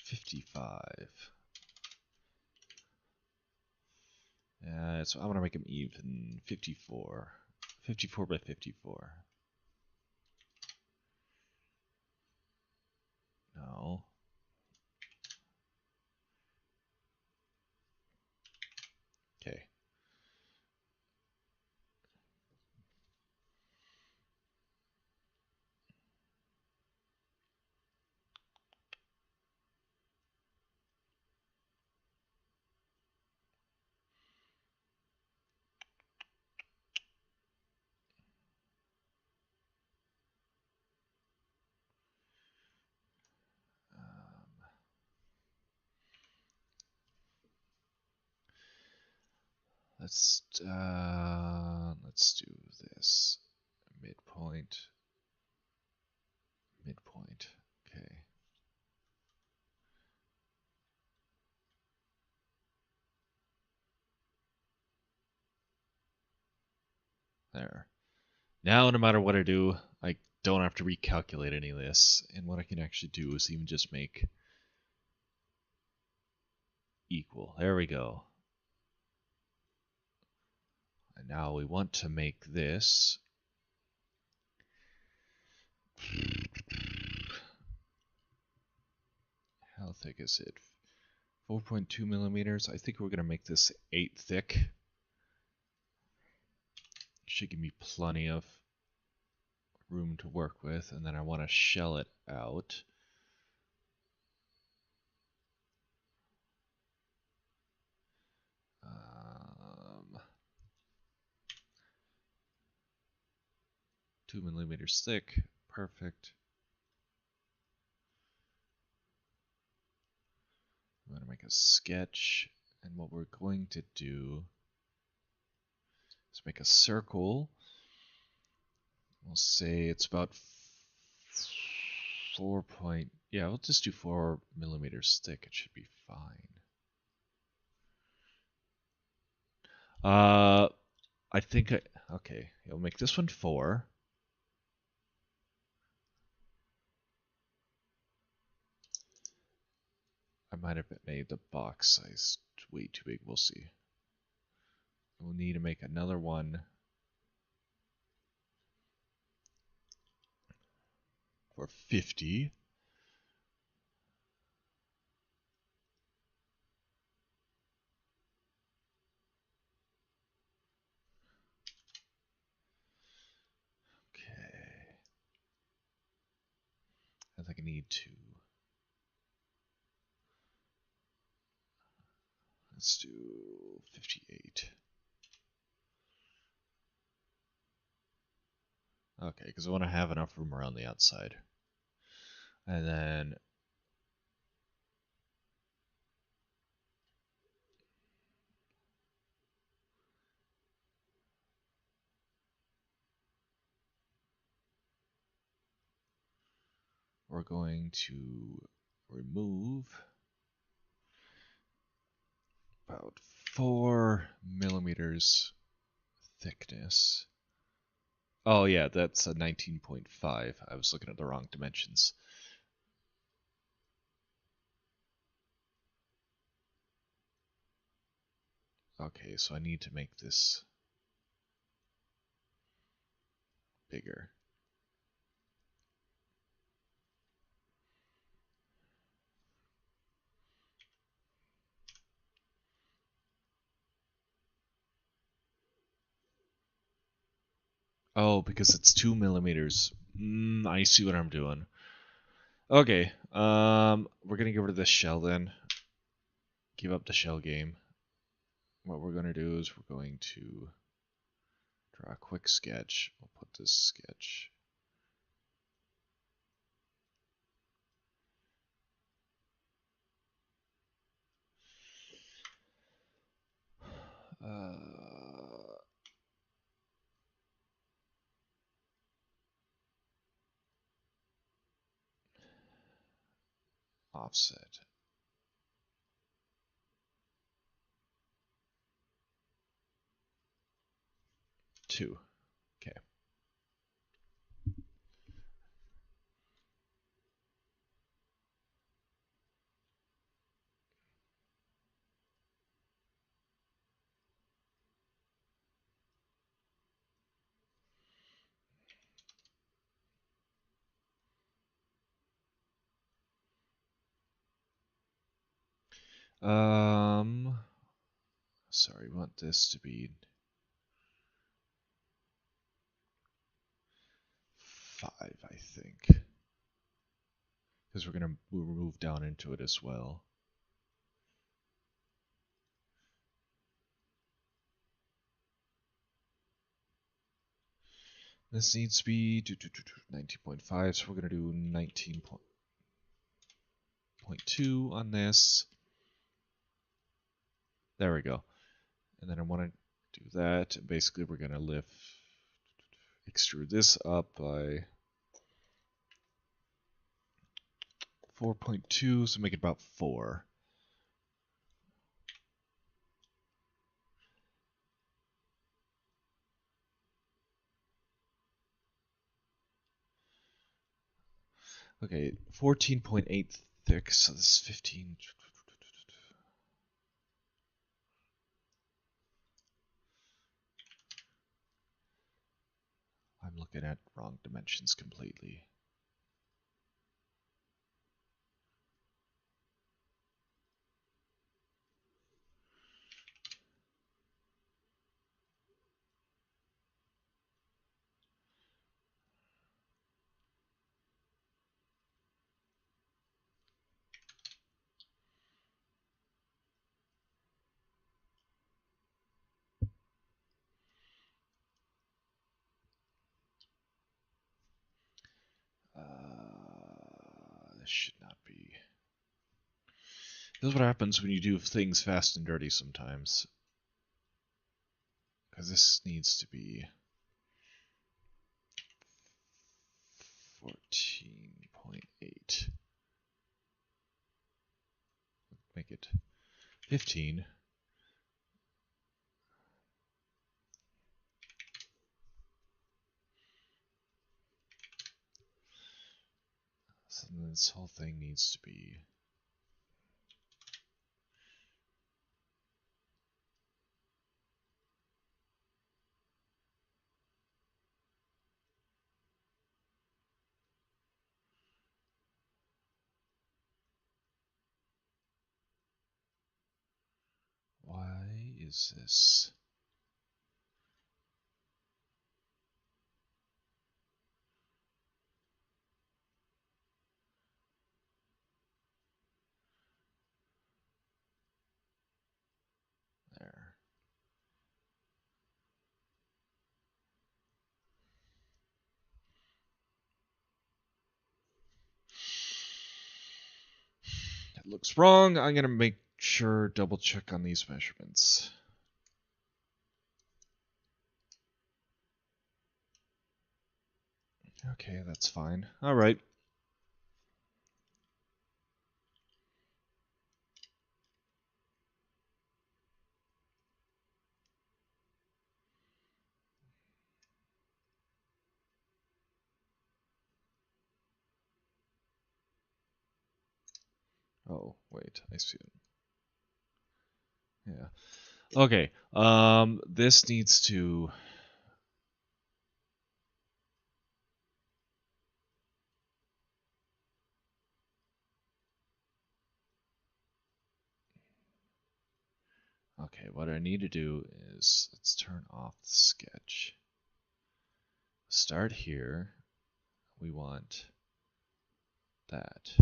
55. So I'm gonna make them even. 54. 54 by 54. No. Okay. Let's do this. Midpoint. Midpoint. Okay. There. Now, no matter what I do, I don't have to recalculate any of this. And what I can actually do is even just make equal. There we go. And now we want to make this. How thick is it? 4.2 millimeters. I think we're going to make this 8 thick. Should give me plenty of room to work with. And then I want to shell it out. Um, 2 millimeters thick. Perfect. I'm going to make a sketch. And what we're going to do is make a circle. We'll say it's about 4 point. Yeah, we'll just do 4 millimeters thick. It should be fine. I think okay. I'll make this one 4. I might have made the box size way too big. We'll see. We'll need to make another one for 50. Okay. I think I need to. Let's do 58. Okay, because I want to have enough room around the outside. And then we're going to remove about 4 millimeters thickness. Oh yeah, that's a 19.5. I was looking at the wrong dimensions. Okay, so I need to make this bigger. Oh, because it's 2 millimeters. I see what I'm doing. Okay, we're gonna get rid of this shell then. Give up the shell game. What we're gonna do is we're going to draw a quick sketch. We'll put this sketch. Offset. Two. Okay. Sorry, we want this to be 5, I think. Because we're gonna move down into it as well. This needs to be 19.5, so we're gonna do 19.2 on this. There we go. And then I want to do that. Basically, we're going to extrude this up by 4.2, so make it about 4. Okay, 14.8 thick, so this is 15. I'm looking at wrong dimensions completely. This should not be. This is what happens when you do things fast and dirty sometimes. Because this needs to be 14.8. Make it 15. So this whole thing needs to be is this? There. That looks wrong. I'm going to make sure, double check on these measurements. Okay, that's fine. All right. Oh, wait, I see it. Yeah. Okay. This needs to. Okay, what I need to do is let's turn off the sketch. Start here. We want that.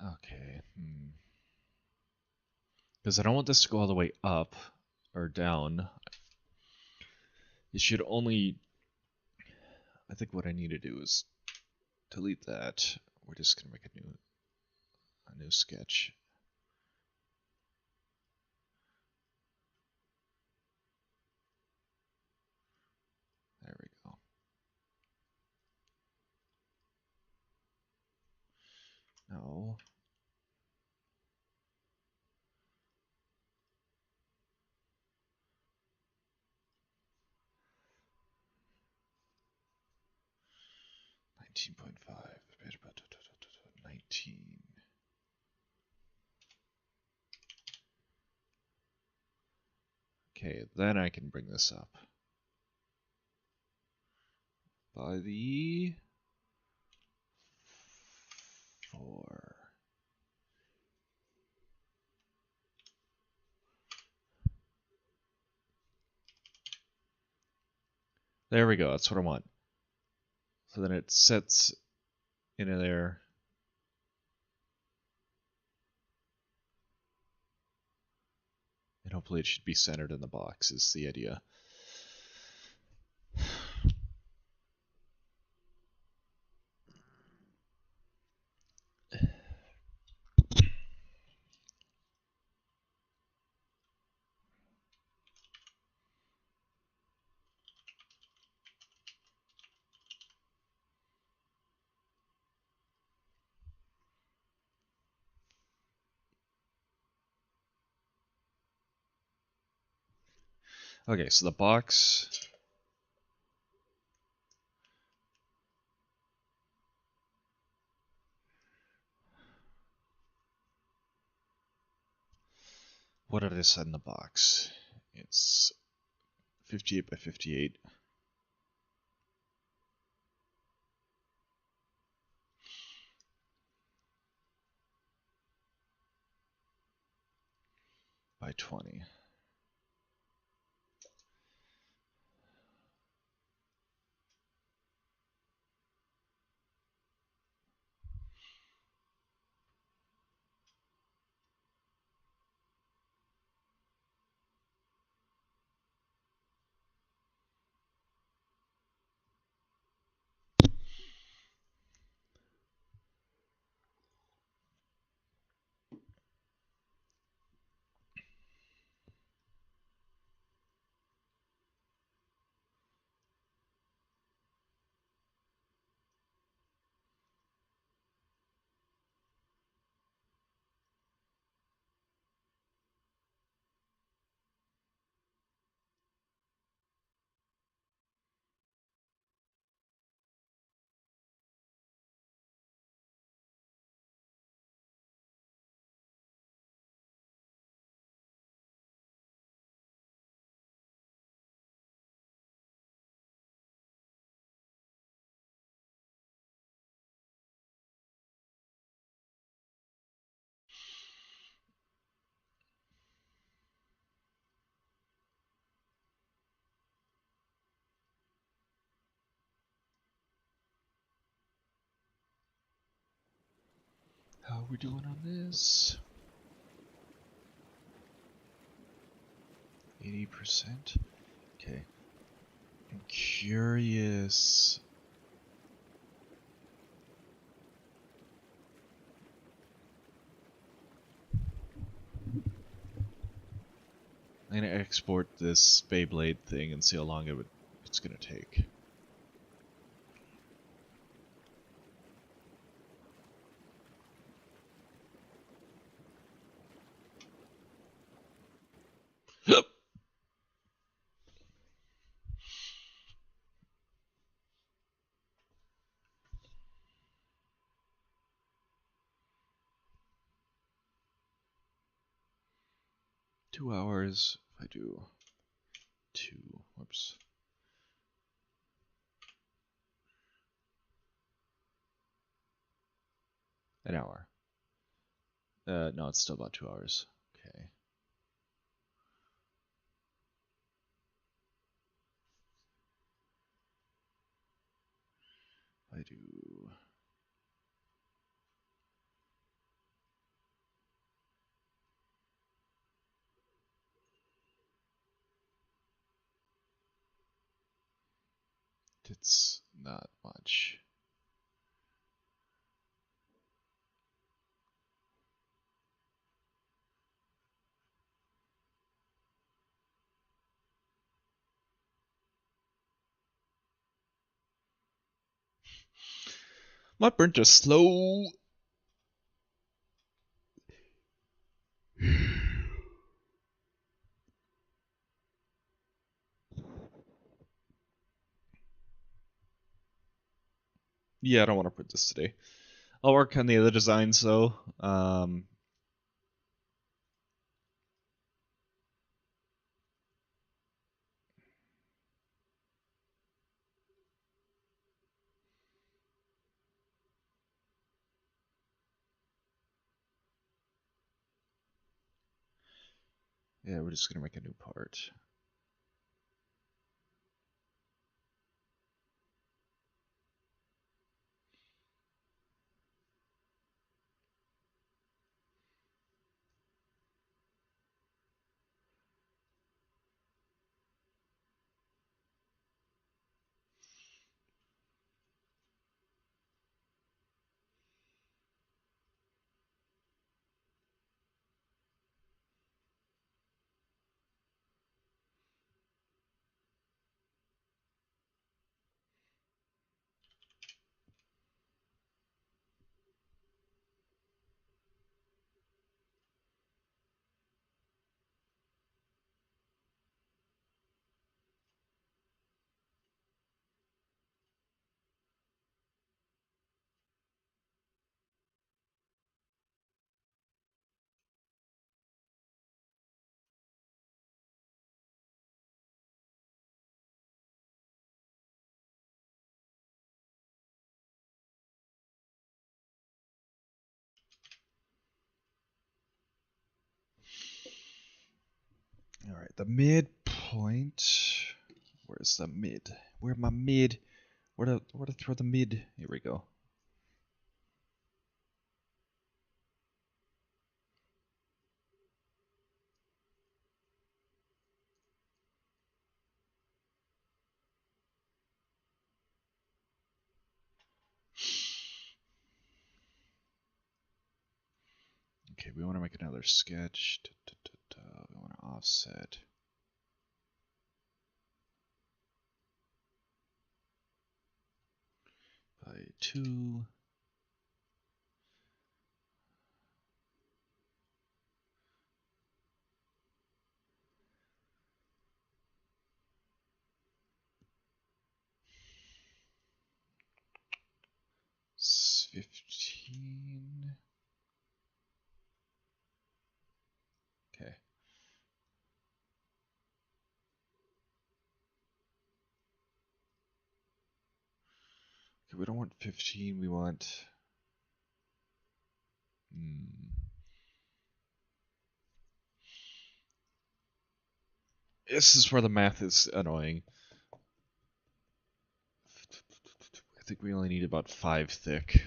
Okay. Because I don't want this to go all the way up or down. It should only. I think what I need to do is delete that. We're just gonna make a new sketch. There we go. No. $19.5. 19. Okay, then I can bring this up by the 4. There we go. That's what I want. So then it sets into there. And hopefully it should be centered in the box is the idea. Okay, so the box. What did I set in the box? It's 58 by 58. By 20. we doing on this? 80%? Okay. I'm curious. I'm gonna export this Beyblade thing and see how long it's gonna take. Yep. Two hours. If I do two, whoops. An hour. No, it's still about 2 hours. Okay. If I do. It's not much. My printer's slow. Yeah, I don't want to print this today. I'll work on the other designs though. Yeah, we're just gonna make a new part. All right, the midpoint. Where's the mid? Where my mid? Where to throw the mid? Here we go. Okay, we want to make another sketch. We want to offset. By 2. It's 15. Okay. Okay, we don't want 15, we want... This is where the math is annoying. I think we only need about 5 thick.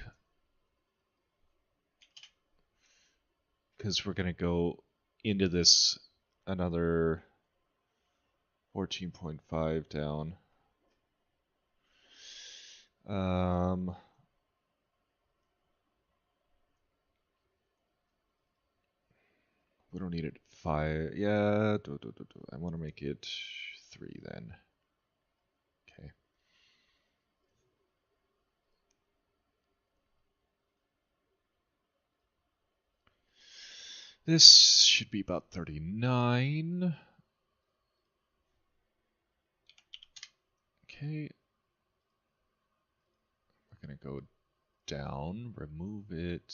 because we're going to go into this another 14.5 down. We don't need it 5. Yeah, I want to make it 3 then. Okay. This should be about 39. Okay. We're going to go down, remove it.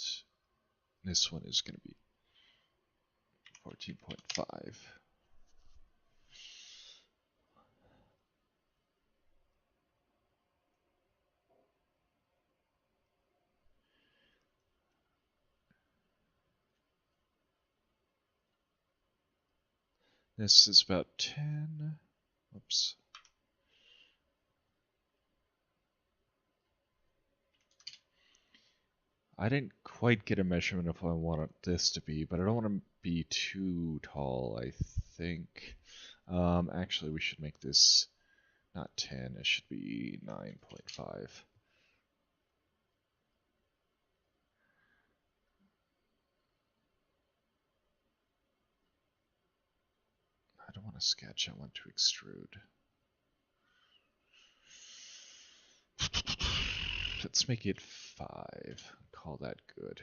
This one is going to be 14.5. This is about 10. Oops. I didn't quite get a measurement of what I want this to be, but I don't want to be too tall, I think. Actually, we should make this not 10. It should be 9.5. I don't want to sketch. I want to extrude. Let's make it 5. Call that good.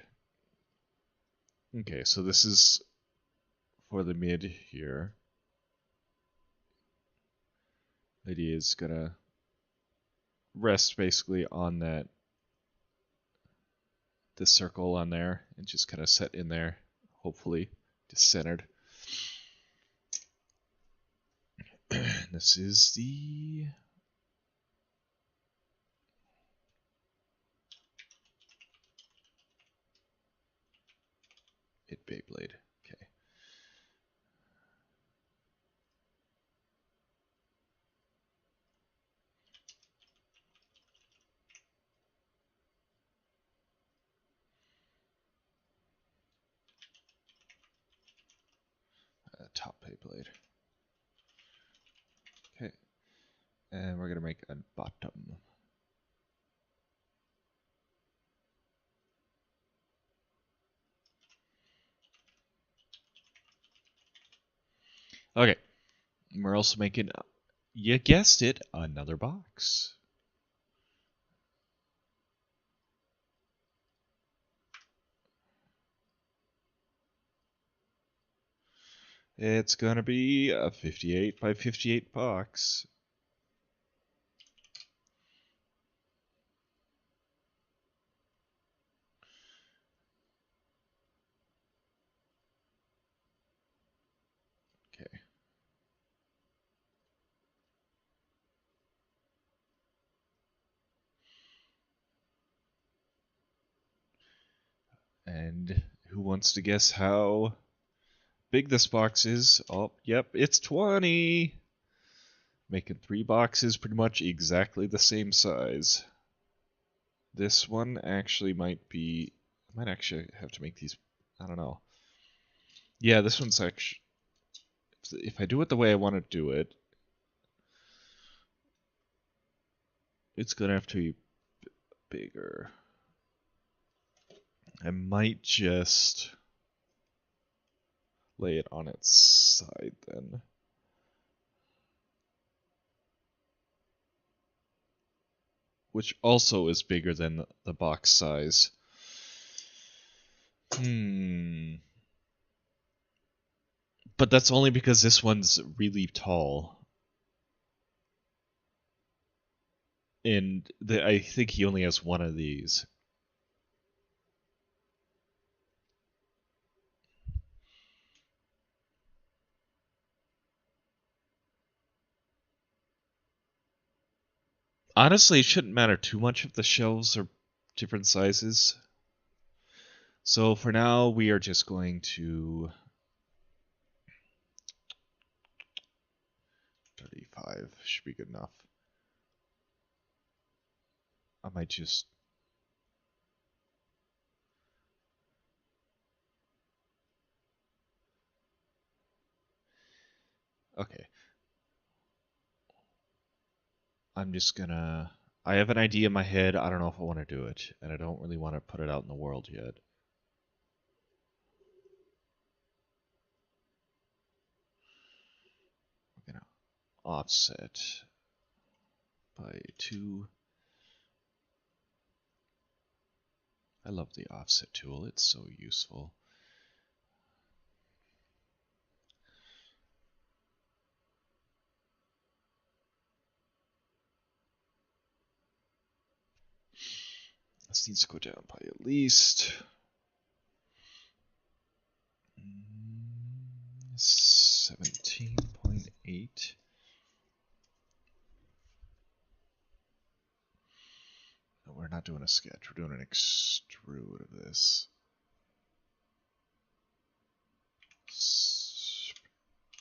Okay, so this is for the mid here. Idea is gonna rest basically on that this circle on there and just kind of set in there, hopefully just centered. This is the Beyblade. Okay. Top Beyblade. Okay. And we're gonna make a bottom. Okay. We're also making, you guessed it, another box. It's gonna be a 58 by 58 box. Okay. And who wants to guess how big this box is? Oh, yep, it's 20. Making 3 boxes pretty much exactly the same size. This one actually might be, I might actually have to make these, I don't know. Yeah, this one's actually, if I do it the way I want to do it, it's gonna have to be bigger. I might just lay it on its side then. Which also is bigger than the box size. But that's only because this one's really tall. And I think he only has one of these. Honestly, it shouldn't matter too much if the shelves are different sizes. So for now, we are just going to 35 should be good enough. I might just, . . . . . . . . . . . . . . . . . . . . . . . . . . . . . . . . . . . . . . . . . . . . . . . . . . . . . . . . . . Okay. I'm just gonna... I have an idea in my head. I don't know if I want to do it, and I don't really want to put it out in the world yet. We're gonna offset by 2. I love the offset tool. It's so useful. This needs to go down by at least 17.8. No, we're not doing a sketch. We're doing an extrude of this.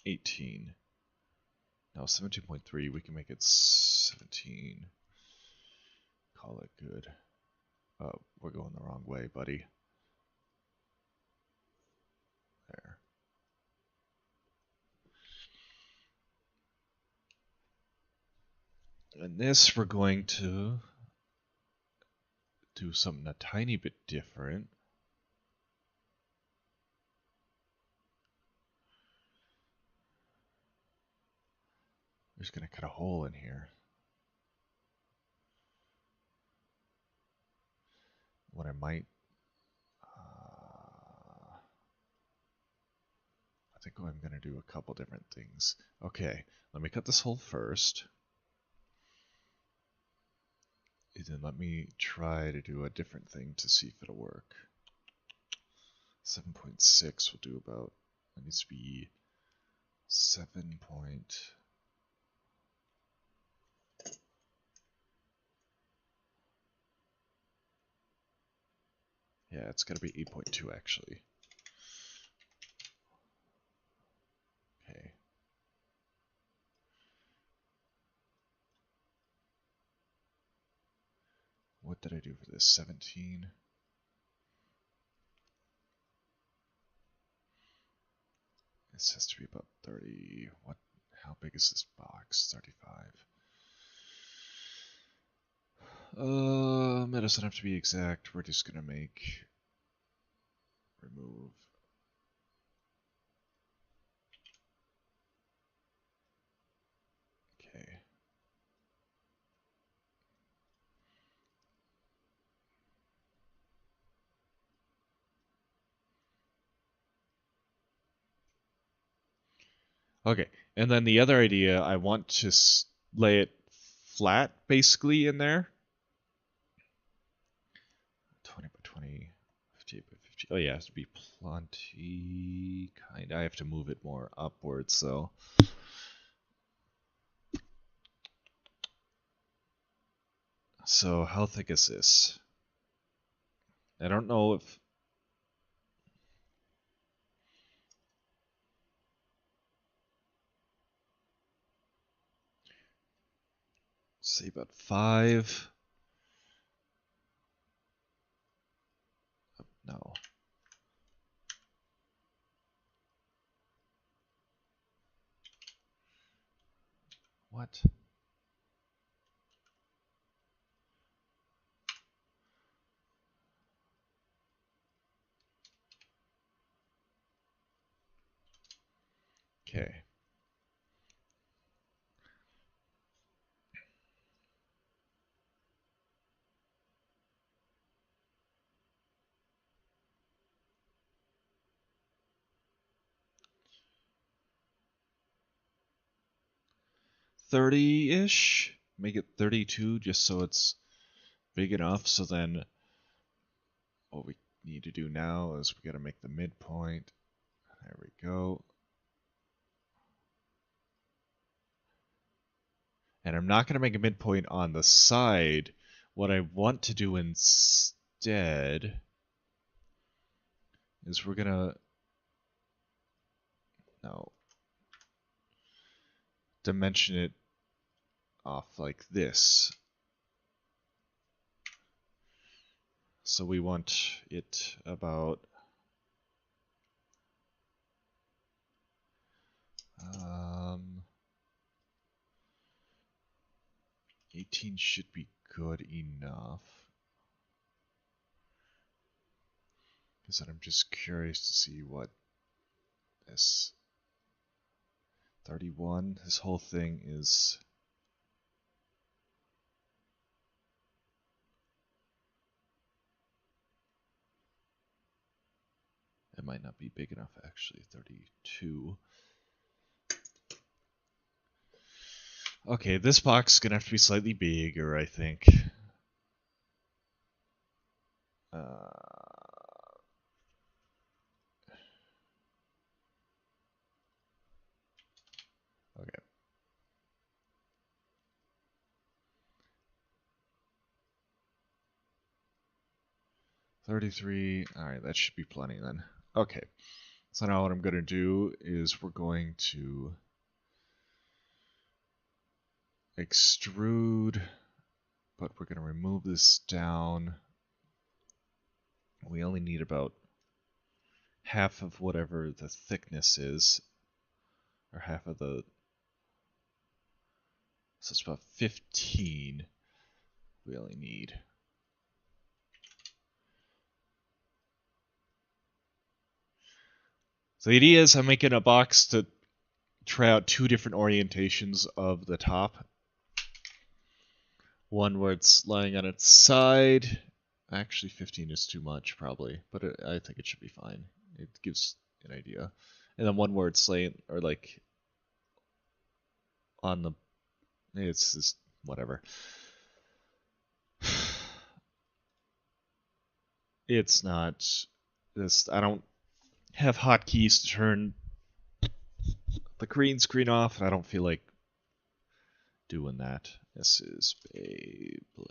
18. No, 17.3. We can make it 17. Call it good. Oh, we're going the wrong way, buddy. There. And this, we're going to do something a tiny bit different. We're just going to cut a hole in here. What I might... I think I'm going to do a couple different things. Okay, let me cut this hole first. And then let me try to do a different thing to see if it'll work. 7.6 will do about... It needs to be 7. Yeah, it's got to be 8.2 actually. Okay. What did I do for this? 17. This has to be about 30. What? How big is this box? 35. It doesn't have to be exact. We're just gonna make remove. Okay. Okay, and then the other idea, I want to lay it flat, basically, in there. 20 by 20, 50 by 50. Oh yeah, it has to be plenty, kind. I have to move it more upwards, so. So how thick is this? I don't know if... Say about 5. No. What? Okay. .30-ish. Make it 32 just so it's big enough. So then what we need to do now is we got to make the midpoint. There we go. And I'm not going to make a midpoint on the side. What I want to do instead is we're going to... No. Dimension it off like this. So we want it about... 18 should be good enough. Because I'm just curious to see what this 31, this whole thing is. It might not be big enough actually, 32. Okay, this box is gonna have to be slightly bigger, I think. Okay. $33. Alright, that should be plenty then. Okay. So now what I'm going to do is we're going to extrude, but we're going to remove this down. We only need about half of whatever the thickness is, or half of the, so it's about 15 we only need. So the idea is I'm making a box to try out two different orientations of the top. One where it's lying on its side. Actually, 15 is too much, probably, but I think it should be fine. It gives an idea. And then one where it's laying, or like, on the, it's just whatever. It's not this. I don't have hotkeys to turn the green screen off, and I don't feel like doing that. This is Beyblade.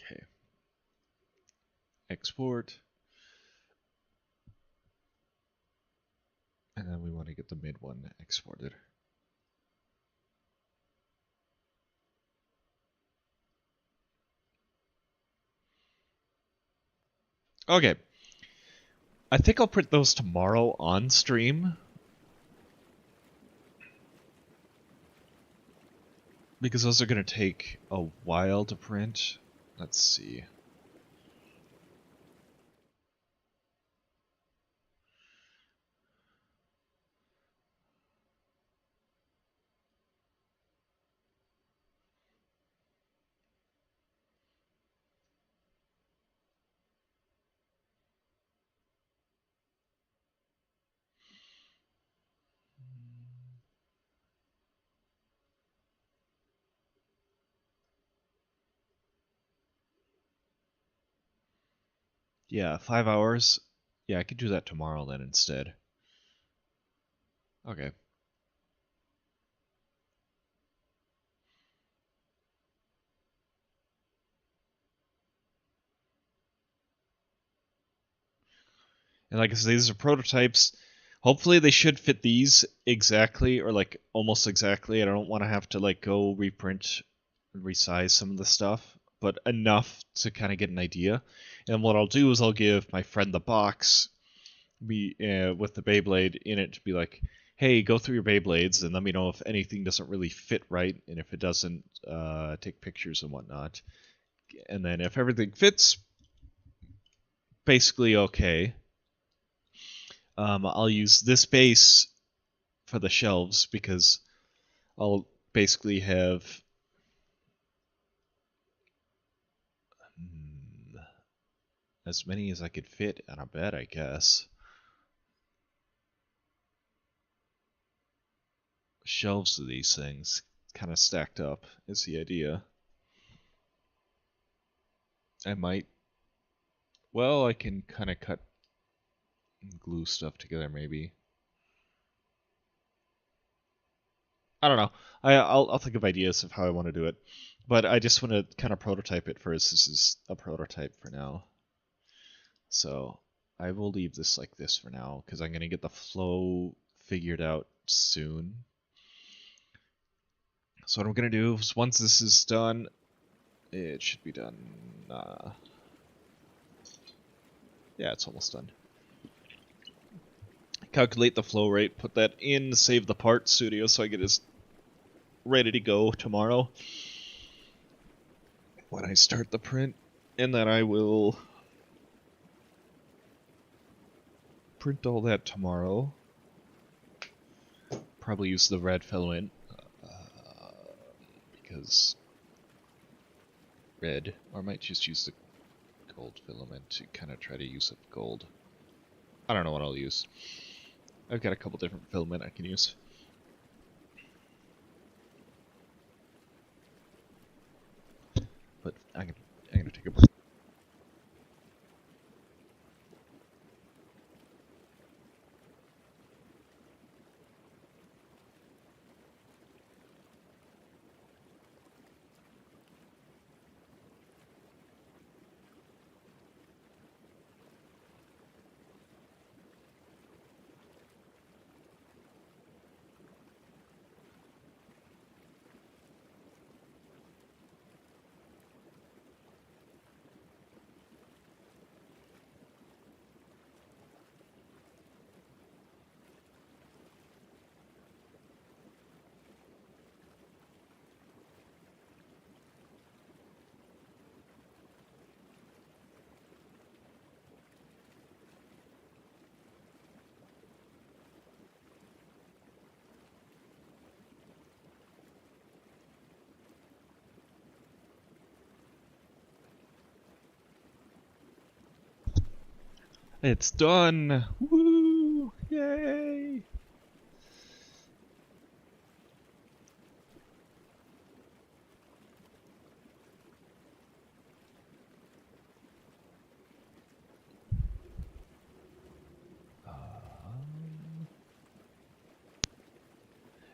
Okay. Export. And then we want to get the mid one exported. Okay. I think I'll print those tomorrow on stream. Because those are going to take a while to print. Let's see. Yeah, 5 hours. Yeah, I could do that tomorrow then instead. Okay. And like I said, these are prototypes. Hopefully they should fit these exactly, or like almost exactly. I don't want to have to like go reprint and resize some of the stuff, but enough to kind of get an idea. And what I'll do is I'll give my friend the box with the Beyblade in it to be like, hey, go through your Beyblades and let me know if anything doesn't really fit right, and if it doesn't, take pictures and whatnot. And then if everything fits, basically okay. I'll use this base for the shelves because I'll basically have as many as I could fit on a bed, I guess. Shelves of these things kind of stacked up is the idea. I might, well, I can kind of cut and glue stuff together maybe. I don't know. I'll think of ideas of how I want to do it, but I just want to kind of prototype it first. This is a prototype for now, so I will leave this like this for now because I'm gonna get the flow figured out soon. So what I'm gonna do is once this is done, it should be done. Yeah, it's almost done. Calculate the flow rate, put that in, save the part studio so I get as ready to go tomorrow when I start the print, and then I will print all that tomorrow. Probably use the red filament because red, or I might just use the gold filament to kind of try to use up gold. I don't know what I'll use. I've got a couple different filament I can use. But I'm gonna take a break. It's done! Woo! Yay!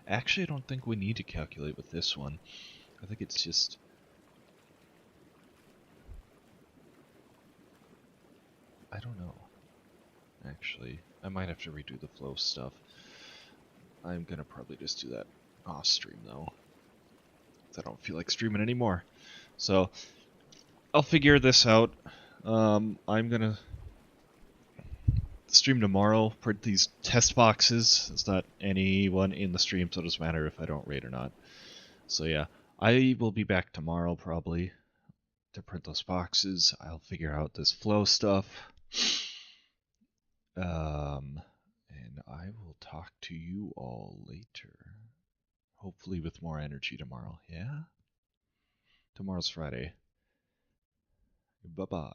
Actually, I don't think we need to calculate with this one. I think it's just... I don't know. Actually, I might have to redo the flow stuff. I'm gonna probably just do that off stream though. I don't feel like streaming anymore. So, I'll figure this out. I'm gonna stream tomorrow, print these test boxes. It's not anyone in the stream, so it doesn't matter if I don't rate or not. So yeah, I will be back tomorrow probably to print those boxes. I'll figure out this flow stuff. And I will talk to you all later. Hopefully with more energy tomorrow, yeah? Tomorrow's Friday. Bye-bye.